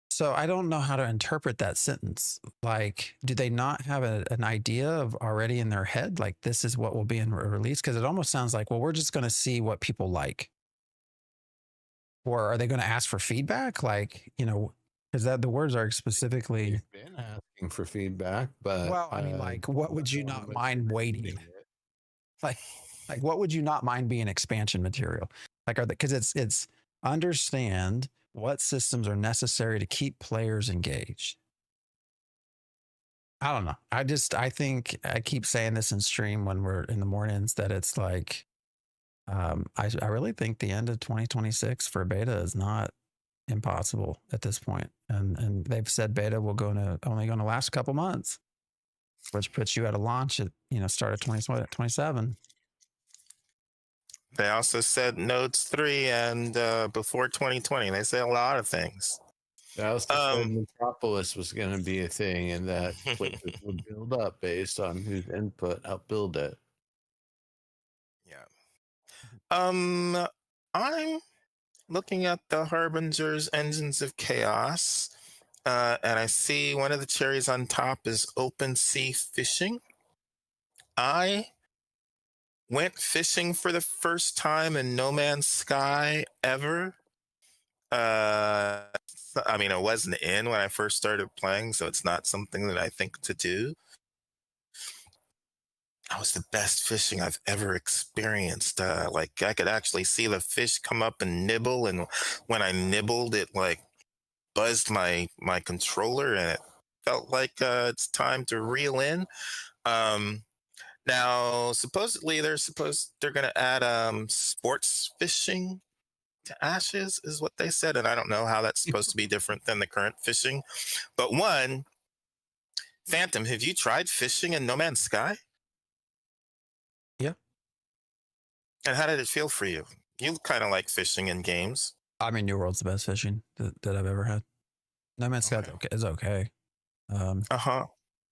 S3: So I don't know how to interpret that sentence. Like, do they not have an idea of already in their head, like this is what will be in release? Because it almost sounds like, well, we're just going to see what people like. Or are they going to ask for feedback? Like, because the words are specifically.
S5: They've been asking for feedback, but
S3: well, I mean, like, what would you not mind waiting? Like, what would you not mind being expansion material? Like, because it's understand What systems are necessary to keep players engaged? I don't know. I think I keep saying this in stream when we're in the mornings that it's like, I really think the end of 2026 for beta is not impossible at this point. And they've said beta will only going to last a couple months, which puts you at a launch at, start of 2027.
S4: They also said Nodes 3 and before 2020. They say a lot of things.
S5: They also said Metropolis was going to be a thing, and that places would build up based on whose input helped build it.
S4: Yeah. I'm looking at the Harbinger's Engines of Chaos, and I see one of the cherries on top is open sea fishing. I went fishing for the first time in No Man's Sky ever. I mean, I wasn't in when I first started playing, so it's not something that I think to do. That was the best fishing I've ever experienced. Like I could actually see the fish come up and nibble, and when I nibbled, it like buzzed my controller, and it felt like it's time to reel in. Now, supposedly they're going to add sports fishing to Ashes, is what they said, and I don't know how that's supposed to be different than the current fishing. But one, Phantom, have you tried fishing in No Man's Sky?
S3: Yeah.
S4: And how did it feel for you? You kind of like fishing in games.
S3: I mean, New World's the best fishing that I've ever had. No Man's Sky is okay. I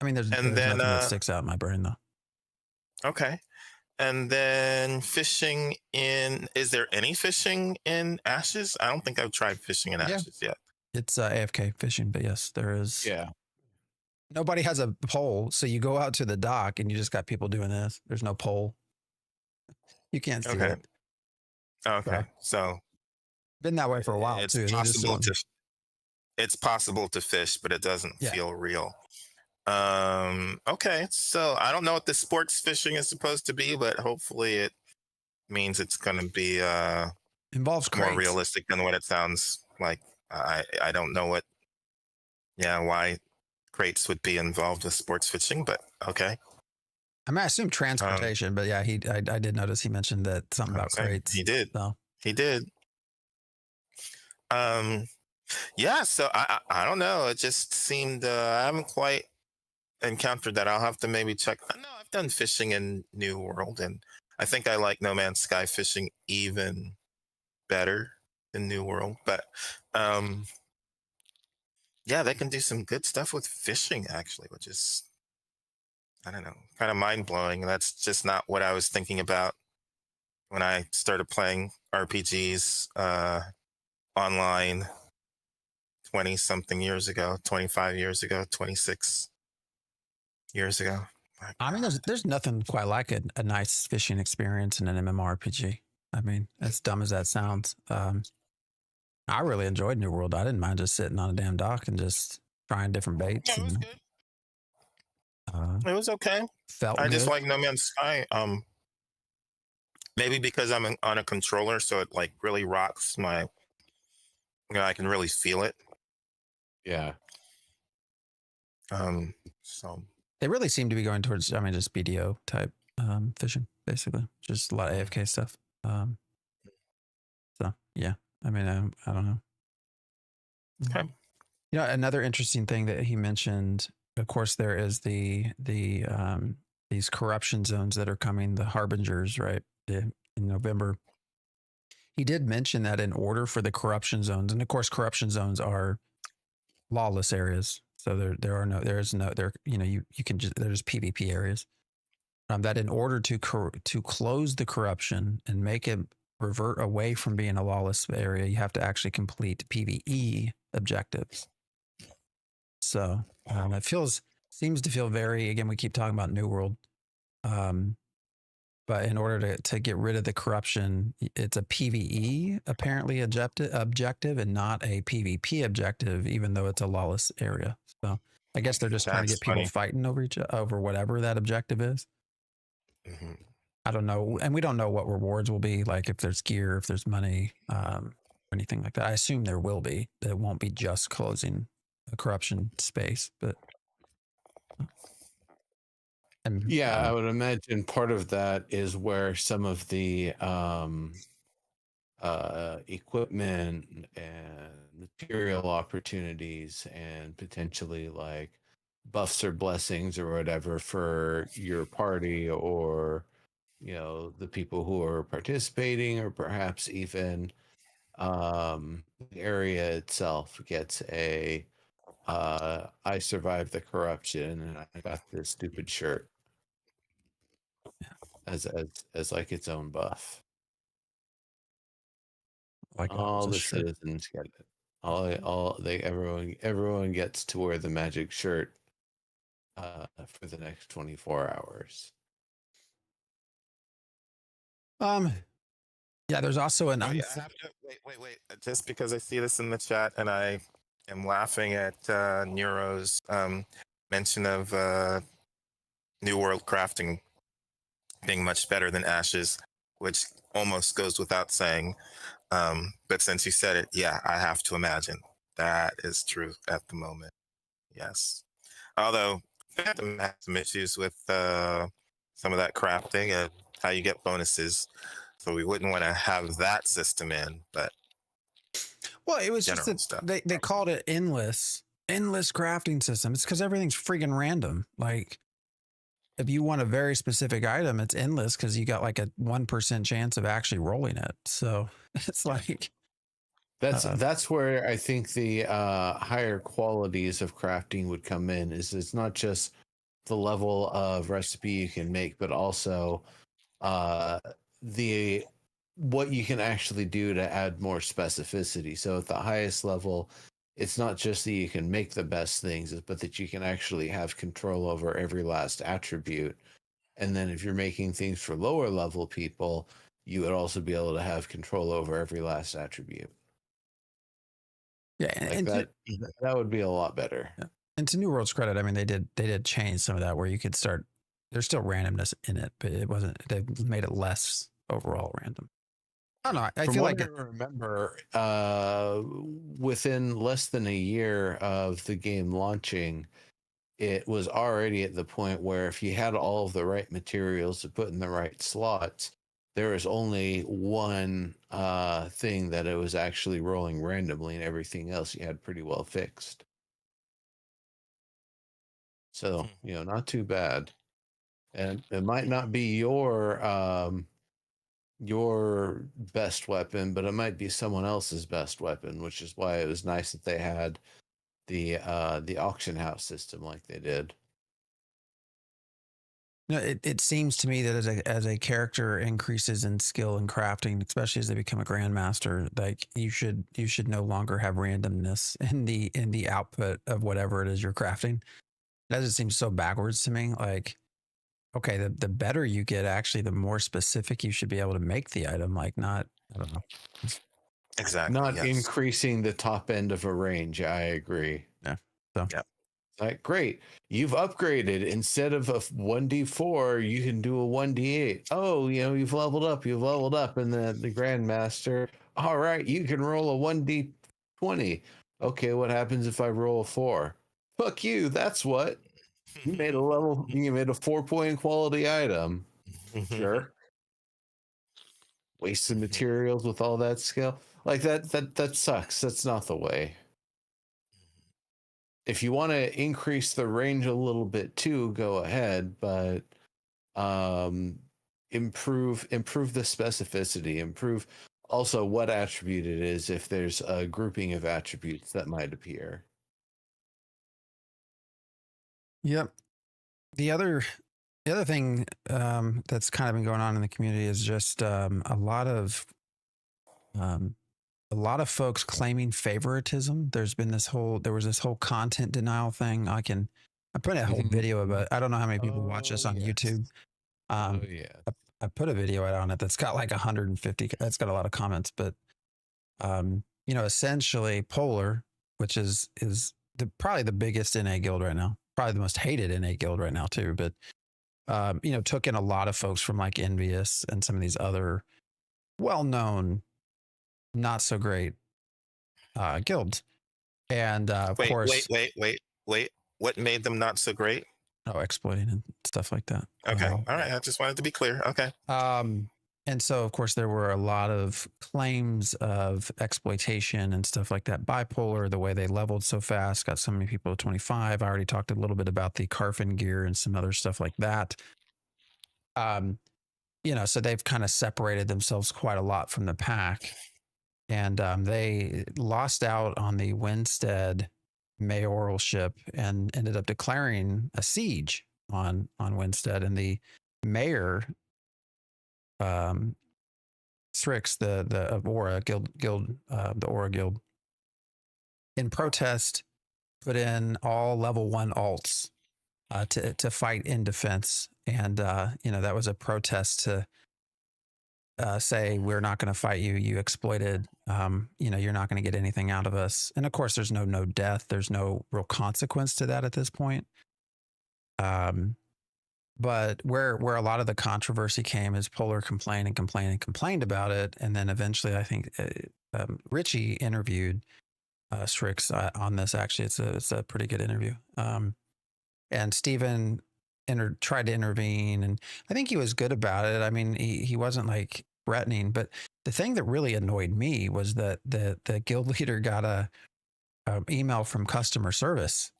S3: mean, there's nothing that sticks out in my brain though.
S4: Okay. And then fishing is there any fishing in Ashes? I don't think I've tried fishing in Ashes yet.
S3: It's AFK fishing, but yes, there is.
S5: Yeah.
S3: Nobody has a pole, so you go out to the dock and you just got people doing this. There's no pole. You can't see it.
S4: Okay. So
S3: been that way for a while
S4: it's
S3: too.
S4: It's possible to fish, but it doesn't feel real. Okay. So I don't know what the sports fishing is supposed to be, but hopefully it means it's going to be
S3: involves
S4: more
S3: crates.
S4: realistic than what it sounds like. I don't know why crates would be involved with sports fishing, but okay.
S3: I mean, I assume transportation, but yeah, I did notice he mentioned that something about crates.
S4: He did.
S3: So.
S4: He did. Yeah. So I don't know. It just seemed I haven't quite encountered that. I'll have to maybe check. No, I've done fishing in New World, and I think I like No Man's Sky fishing even better than New World. But yeah, they can do some good stuff with fishing actually, which is, I don't know, kind of mind blowing. That's just not what I was thinking about when I started playing RPGs online 20 something years ago, 25 years ago, 26 years ago.
S3: I mean, there's nothing quite like a nice fishing experience in an MMORPG. I mean, as dumb as that sounds, I really enjoyed New World. I didn't mind just sitting on a damn dock and just trying different baits.
S4: Yeah, it was good. It was okay. I just like No Man's Sky. Maybe because I'm on a controller, so it like really rocks my. I can really feel it.
S5: Yeah.
S4: So
S3: they really seem to be going towards, I mean, just BDO type fishing, basically, just a lot of AFK stuff. So yeah, I mean, I don't know.
S4: Okay.
S3: You know, another interesting thing that he mentioned, of course, there is these corruption zones that are coming, the Harbingers, right, in November. He did mention that in order for the corruption zones, and of course, corruption zones are lawless areas. So there's PvP areas. That in order to close the corruption and make it revert away from being a lawless area, you have to actually complete PvE objectives. So it seems to feel very, again, we keep talking about New World. But in order to get rid of the corruption, it's a PvE apparently objective and not a PvP objective, even though it's a lawless area. So I guess they're just trying to get people fighting over whatever that objective is. I don't know. And we don't know what rewards will be, like if there's gear, if there's money, anything like that. I assume there will be. It won't be just closing a corruption space, but
S5: Yeah, I would imagine part of that is where some of the equipment and material opportunities and potentially like buffs or blessings or whatever for your party or the people who are participating or perhaps even the area itself gets a I survived the corruption and I got this stupid shirt as like its own buff.
S3: like
S5: All the
S3: shirt.
S5: citizens get it. Everyone gets to wear the magic shirt for the next 24 hours.
S3: Yeah, there's also an
S4: Oh, yeah, I have to, wait. Just because I see this in the chat and I am laughing at Nero's mention of New World crafting being much better than Ashes, which almost goes without saying. But since you said it, yeah, I have to imagine that is true at the moment. Yes. Although Phantom has some issues with some of that crafting and how you get bonuses. So we wouldn't want to have that system in, but
S3: well, it was just
S4: general
S3: that
S4: stuff.
S3: they called it endless crafting system. It's because everything's freaking random. Like if you want a very specific item, it's endless because you got like a 1% chance of actually rolling it. So it's like
S5: that's where I think the higher qualities of crafting would come in. Is it's not just the level of recipe you can make, but also the what you can actually do to add more specificity. So at the highest level, it's not just that you can make the best things, but that you can actually have control over every last attribute. And then if you're making things for lower level people, you would also be able to have control over every last attribute.
S3: yeah,
S5: Like
S3: and
S5: that would be a lot better.
S3: yeah. And to New World's credit, I mean they did change some of that where you could start. There's still randomness in it, but it wasn't. They made it less overall random. I don't know. I
S5: From
S3: feel
S5: what
S3: like
S5: I remember, within less than a year of the game launching, it was already at the point where if you had all of the right materials to put in the right slots, there was only one thing that it was actually rolling randomly, and everything else you had pretty well fixed. So, not too bad. And it might not be your best weapon, but it might be someone else's best weapon, which is why it was nice that they had the auction house system like they did.
S3: no, it seems to me that as a character increases in skill and crafting, especially as they become a grandmaster, like you should no longer have randomness in the output of whatever it is you're crafting. That just seems so backwards to me. Like, okay, the better you get, actually, the more specific you should be able to make the item. Like, not, I don't know.
S4: Exactly.
S5: Not
S4: yes.
S5: increasing the top end of a range. I agree.
S3: Yeah. So
S4: yeah.
S5: Like, great. You've upgraded. Instead of a 1d4, you can do a 1d8. Oh, you've leveled up. And the Grandmaster, all right, you can roll a 1d20. Okay, what happens if I roll a 4? Fuck you. That's what. You made a 4-point quality item. Sure. Wasted materials with all that skill. Like that sucks. That's not the way. If you want to increase the range a little bit too, go ahead, but improve the specificity, improve also what attribute it is if there's a grouping of attributes that might appear.
S3: Yep. The other thing that's kind of been going on in the community is just a lot of folks claiming favoritism. There was this whole content denial thing. I'm putting a whole video about. I don't know how many people watch this on YouTube. I put a video out on it that's got like 150. That's got a lot of comments, but essentially Polar, which is probably the biggest NA guild right now, probably the most hated NA guild right now too, but took in a lot of folks from like Envious and some of these other well-known, not so great guilds. And of course,
S4: wait. What made them not so great?
S3: exploiting and stuff like that.
S4: Okay. All right. I just wanted to be clear. Okay.
S3: And so, of course, there were a lot of claims of exploitation and stuff like that. Bipolar, the way they leveled so fast, got so many people to 25. I already talked a little bit about the Carfin gear and some other stuff like that. So they've kind of separated themselves quite a lot from the pack. And they lost out on the Winstead mayoralship and ended up declaring a siege on Winstead. And the mayor, Strix, the Aura guild, the Aura guild, in protest, put in all level 1 alts to fight in defense. And that was a protest to say, we're not going to fight you. You exploited. You're not going to get anything out of us. And of course, there's no death. There's no real consequence to that at this point. But where a lot of the controversy came is Polar complained about it. And then eventually, I think Richie interviewed Strix on this. Actually, it's a pretty good interview. And Steven tried to intervene, and I think he was good about it. I mean, he wasn't like threatening, but the thing that really annoyed me was that the guild leader got a email from customer service,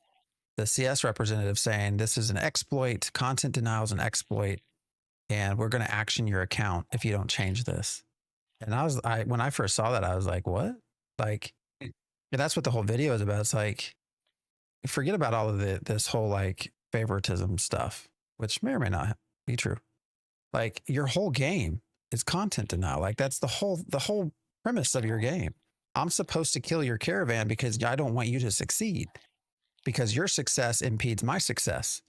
S3: the CS representative, saying this is an exploit, content denial is an exploit, and we're going to action your account if you don't change this. And when I first saw that, I was like, what? Like, that's what the whole video is about. It's like, forget about all of this whole like favoritism stuff, which may or may not be true. Like, your whole game is content denial. Like, that's the whole premise of your game. I'm supposed to kill your caravan because I don't want you to succeed, because your success impedes my success.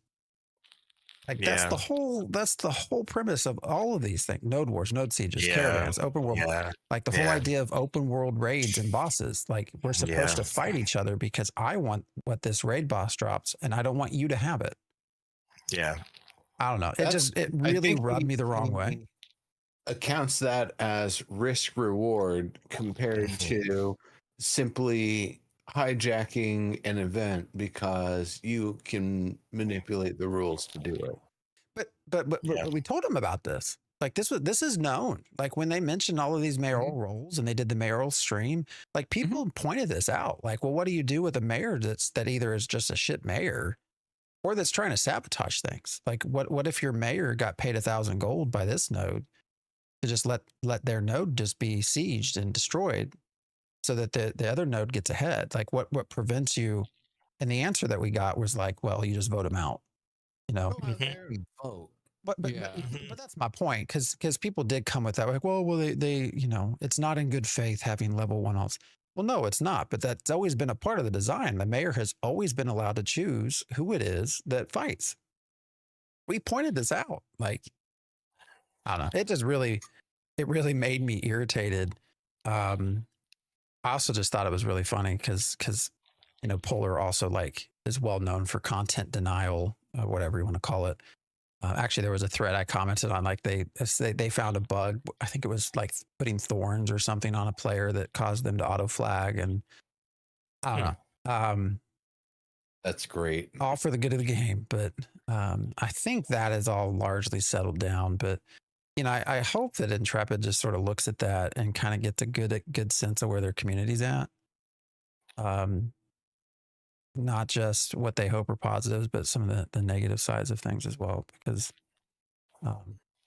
S3: Like, that's the whole premise of all of these things. Node wars, node sieges, caravans, open world. Like the whole idea of open world raids and bosses. Like, we're supposed to fight each other because I want what this raid boss drops and I don't want you to have it.
S4: Yeah.
S3: I don't know. It really rubbed me the wrong way.
S5: Accounts that as risk reward compared to simply hijacking an event because you can manipulate the rules to do it.
S3: But we told him about this. Like, this is known. Like, when they mentioned all of these mayoral roles and they did the mayoral stream, like, people pointed this out. Like, well, what do you do with a mayor that either is just a shit mayor or that's trying to sabotage things? Like, what if your mayor got paid 1,000 gold by this node to just let their node just be sieged and destroyed so that the other node gets ahead? Like, what prevents you? And the answer that we got was like, well, you just vote them out,
S5: Go out there and vote.
S3: But that's my point, because people did come with that, like, well, they it's not in good faith having level 1 alts. Well, no, it's not. But that's always been a part of the design. The mayor has always been allowed to choose who it is that fights. We pointed this out. Like, I don't know. It really made me irritated. I also just thought it was really funny because Polar also like is well known for content denial, whatever you want to call it. Actually, there was a thread I commented on, like they found a bug. I think it was like putting thorns or something on a player that caused them to auto flag, and I don't know.
S5: That's great.
S3: All for the good of the game, but I think that is all largely settled down. But I hope that Intrepid just sort of looks at that and kind of gets a good sense of where their community's at. Not just what they hope are positives, but some of the negative sides of things as well, because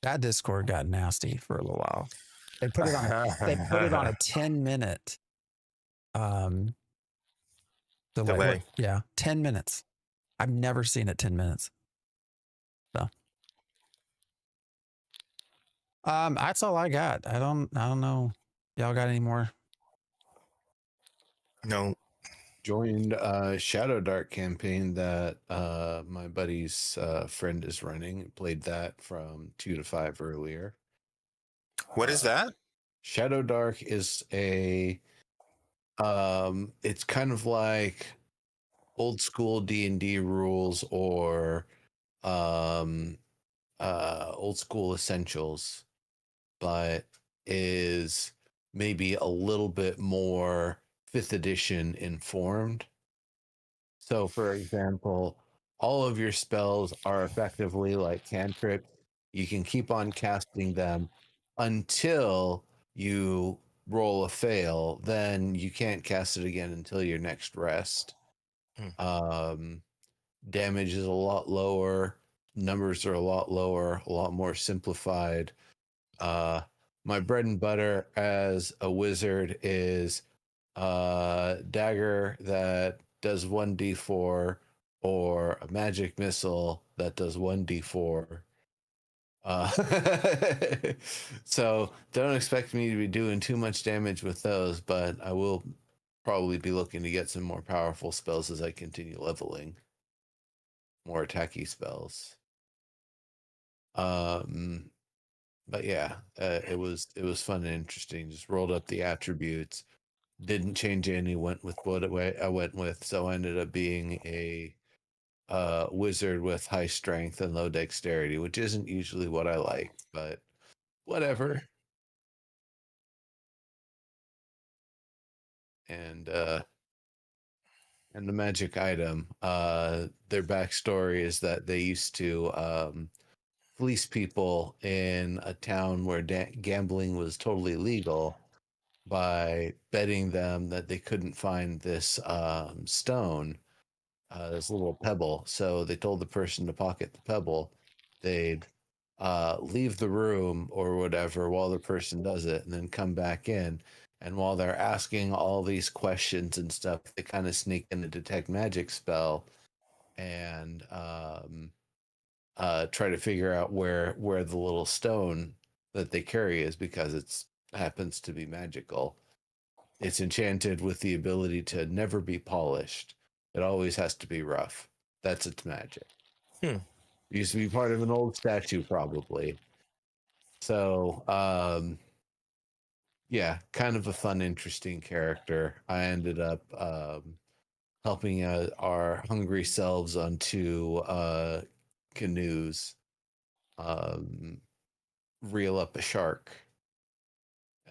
S3: that Discord got nasty for a little while. They put it on a 10-minute delay. Yeah, 10 minutes. I've never seen it 10 minutes. So that's all I got. I don't know. Y'all got any more?
S4: No.
S5: Joined Shadow Dark campaign that my buddy's friend is running. Played that from 2 to 5 earlier.
S4: What is that?
S5: Shadow Dark is a it's kind of like old school D&D rules or old school essentials, but is maybe a little bit more 5th edition informed. So, for example, all of your spells are effectively like cantrips. You can keep on casting them until you roll a fail. Then you can't cast it again until your next rest. Damage is a lot lower. Numbers are a lot lower, a lot more simplified. My bread and butter as a wizard is dagger that does 1d4 or a magic missile that does 1d4. So don't expect me to be doing too much damage with those, but I will probably be looking to get some more powerful spells as I continue leveling. More attacky spells. But yeah, it was fun and interesting. Just rolled up the attributes, didn't change any, went with what I went with. So I ended up being a wizard with high strength and low dexterity, which isn't usually what I like, but whatever. And the magic item, their backstory is that they used to fleece people in a town where gambling was totally legal by betting them that they couldn't find this stone, this little pebble. So they told the person to pocket the pebble. They'd leave the room or whatever while the person does it, and then come back in. And while they're asking all these questions and stuff, they kind of sneak in a detect magic spell and try to figure out where the little stone that they carry is, because it's happens to be magical. It's enchanted with the ability to never be polished. It always has to be rough. That's its magic. It used to be part of an old statue, probably. So, yeah, kind of a fun, interesting character. I ended up helping our hungry selves onto canoes reel up a shark,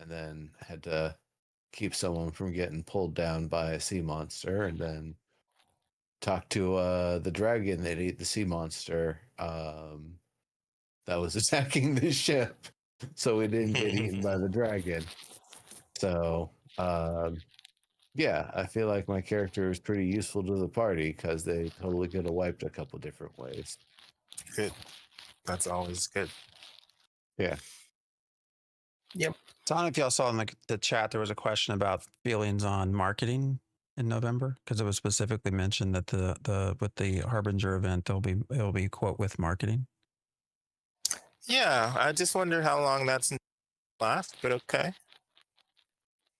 S5: and then had to keep someone from getting pulled down by a sea monster, and then talk to the dragon that ate the sea monster that was attacking the ship, so we didn't get eaten by the dragon. So yeah, I feel like my character is pretty useful to the party because they totally could have wiped a couple different ways.
S4: Good. That's always good.
S5: Yeah.
S4: Yep.
S3: So I don't know if y'all saw in the chat, there was a question about feelings on marketing in November, because it was specifically mentioned that the with the Harbinger event, it'll be quote with marketing.
S4: Yeah, I just wonder how long that's last, but okay.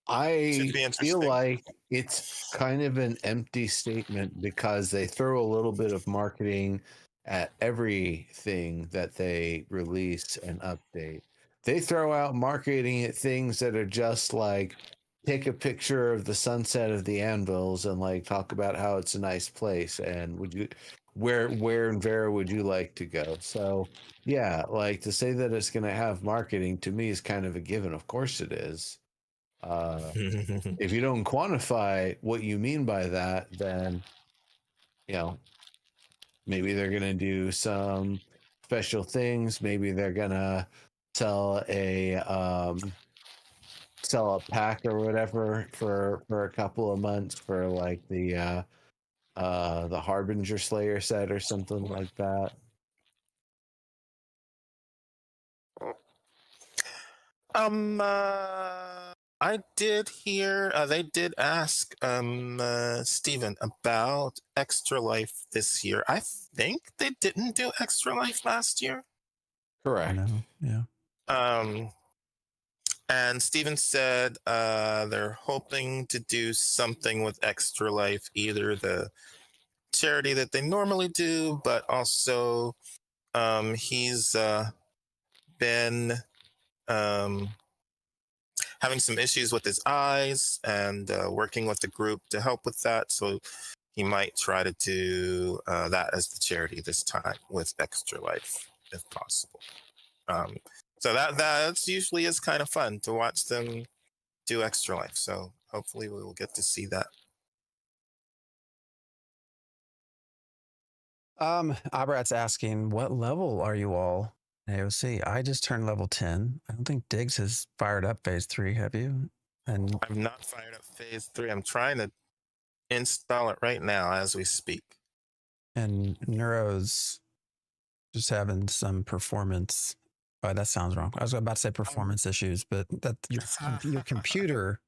S5: I
S4: Should be
S5: feel
S4: interesting.
S5: like it's kind of an empty statement because they throw a little bit of marketing at everything that they release and update. They throw out marketing at things that are just like, take a picture of the sunset of the Anvils and like talk about how it's a nice place and would you where in Verra would you like to go? So yeah, like to say that it's going to have marketing to me is kind of a given. Of course it is. If you don't quantify what you mean by that, then maybe they're gonna do some special things. Maybe they're gonna sell a pack or whatever for a couple of months for like the Harbinger Slayer set or something like that.
S4: I did hear they did ask Steven about Extra Life this year. I think they didn't do Extra Life last year.
S5: Correct.
S3: No, yeah.
S4: And Steven said they're hoping to do something with Extra Life, either the charity that they normally do, but also he's been having some issues with his eyes and working with the group to help with that. So he might try to do that as the charity this time with Extra Life, if possible. So that's usually is kind of fun to watch them do Extra Life. So hopefully we will get to see that.
S3: Abrat's asking, what level are you all in AOC? I just turned level 10. I don't think Diggs has fired up phase 3, have you? And
S4: I've not fired up phase 3. I'm trying to install it right now as we speak.
S3: Neuro's just having some performance. Oh, that sounds wrong. I was about to say performance issues, but that your computer.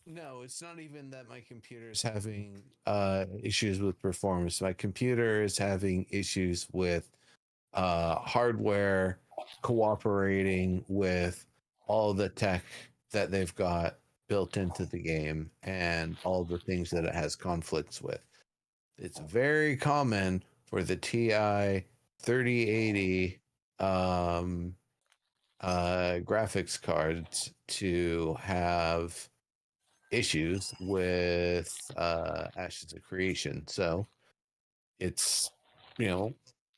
S5: No, it's not even that my computer is having issues with performance. My computer is having issues with hardware cooperating with all the tech that they've got built into the game and all the things that it has conflicts with. It's very common for the TI 3080 graphics cards to have issues with Ashes of Creation. So it's,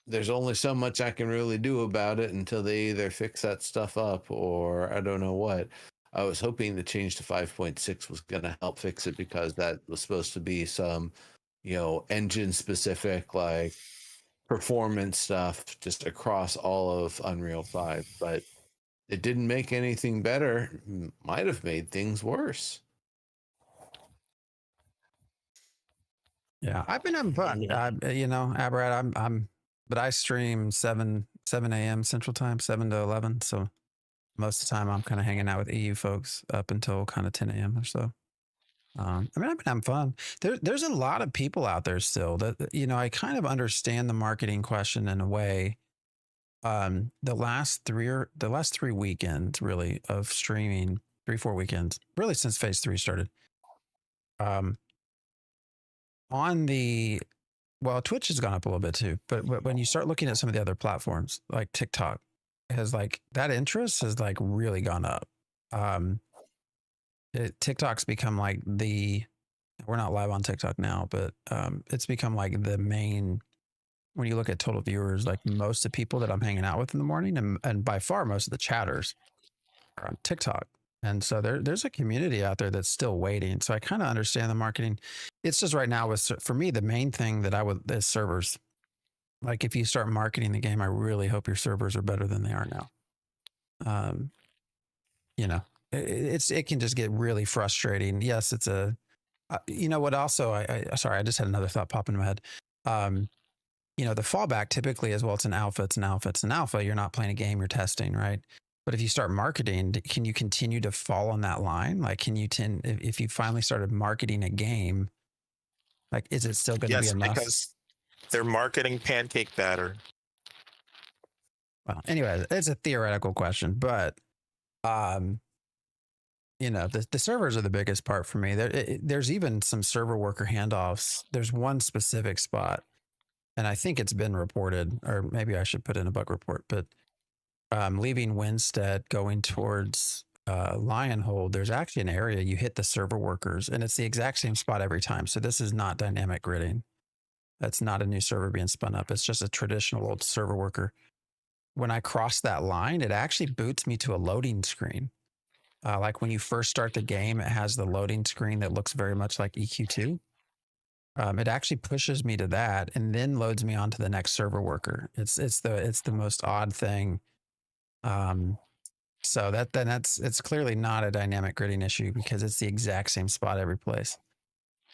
S5: there's only so much I can really do about it until they either fix that stuff up or I don't know what. I was hoping the change to 5.6 was going to help fix it because that was supposed to be some, engine specific, like performance stuff just across all of Unreal 5, but it didn't make anything better. Might have made things worse.
S3: Yeah, I've been having fun. Abrat, but I stream 7 a.m. Central Time, 7 to 11. So most of the time I'm kind of hanging out with EU folks up until kind of 10 a.m. or so. I've been having fun. There's a lot of people out there still that, I kind of understand the marketing question in a way. The last 3 weekends really of streaming, 3-4 weekends, really since phase 3 started. Twitch has gone up a little bit too, but when you start looking at some of the other platforms like TikTok, has that interest has really gone up. TikTok's become we're not live on TikTok now, but it's become the main, when you look at total viewers, most of the people that I'm hanging out with in the morning and by far most of the chatters are on TikTok. And so there's a community out there that's still waiting. So I kind of understand the marketing. It's just right now for me, the main thing that is servers. If you start marketing the game, I really hope your servers are better than they are now. It can just get really frustrating. Yes, it's what also, sorry, I just had another thought pop into my head. The fallback typically is, well, it's an alpha. You're not playing a game, you're testing, right? But if you start marketing, can you continue to fall on that line? If you finally started marketing a game, is it still going to be enough?
S4: Yes, because they're marketing pancake batter.
S3: Well, anyway, it's a theoretical question, but the servers are the biggest part for me. There's even some server worker handoffs. There's one specific spot, and I think it's been reported, or maybe I should put in a bug report, but leaving Winstead, going towards Lionhold, there's actually an area you hit the server workers, and it's the exact same spot every time. So this is not dynamic gridding. That's not a new server being spun up. It's just a traditional old server worker. When I cross that line, it actually boots me to a loading screen. When you first start the game, it has the loading screen that looks very much like EQ2. It actually pushes me to that and then loads me onto the next server worker. It's the most odd thing. So it's clearly not a dynamic gridding issue because it's the exact same spot every place.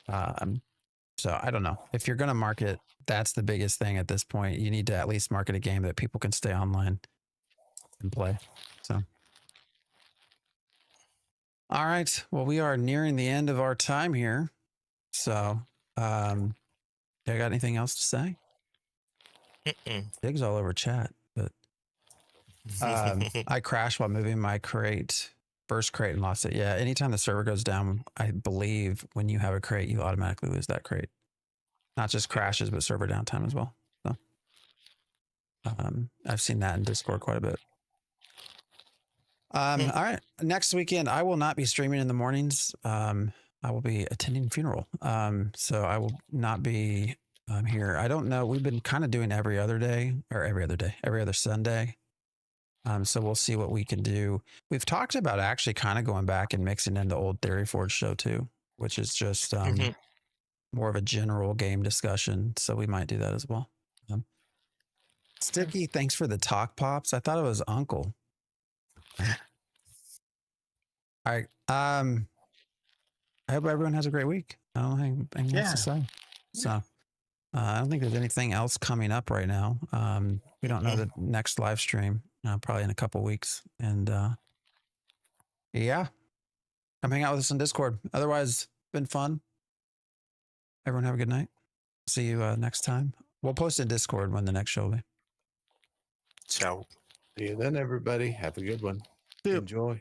S3: So I don't know. If you're going to market, that's the biggest thing at this point. You need to at least market a game that people can stay online and play. So. All right. Well, we are nearing the end of our time here. So, you got anything else to say? Dig's all over chat, but I crashed while moving my first crate and lost it. Yeah. Anytime the server goes down, I believe when you have a crate, you automatically lose that crate. Not just crashes, but server downtime as well. So, I've seen that in Discord quite a bit. All right. Next weekend, I will not be streaming in the mornings. I will be attending a funeral. So I will not be here. I don't know. We've been kind of doing every other Sunday. So we'll see what we can do. We've talked about actually kind of going back and mixing in the old Theory Forge show too, which is just more of a general game discussion. So we might do that as well. Sticky, thanks for the talk pops. I thought it was Uncle. All right. I hope everyone has a great week. I don't have anything else to say. So I don't think there's anything else coming up right now. We don't know the next live stream, probably in a couple weeks. And yeah, come hang out with us on Discord. Otherwise, been fun. Everyone have a good night. See you next time. We'll post in Discord when the next show will be.
S4: Ciao.
S5: See you then, everybody. Have a good one. Enjoy.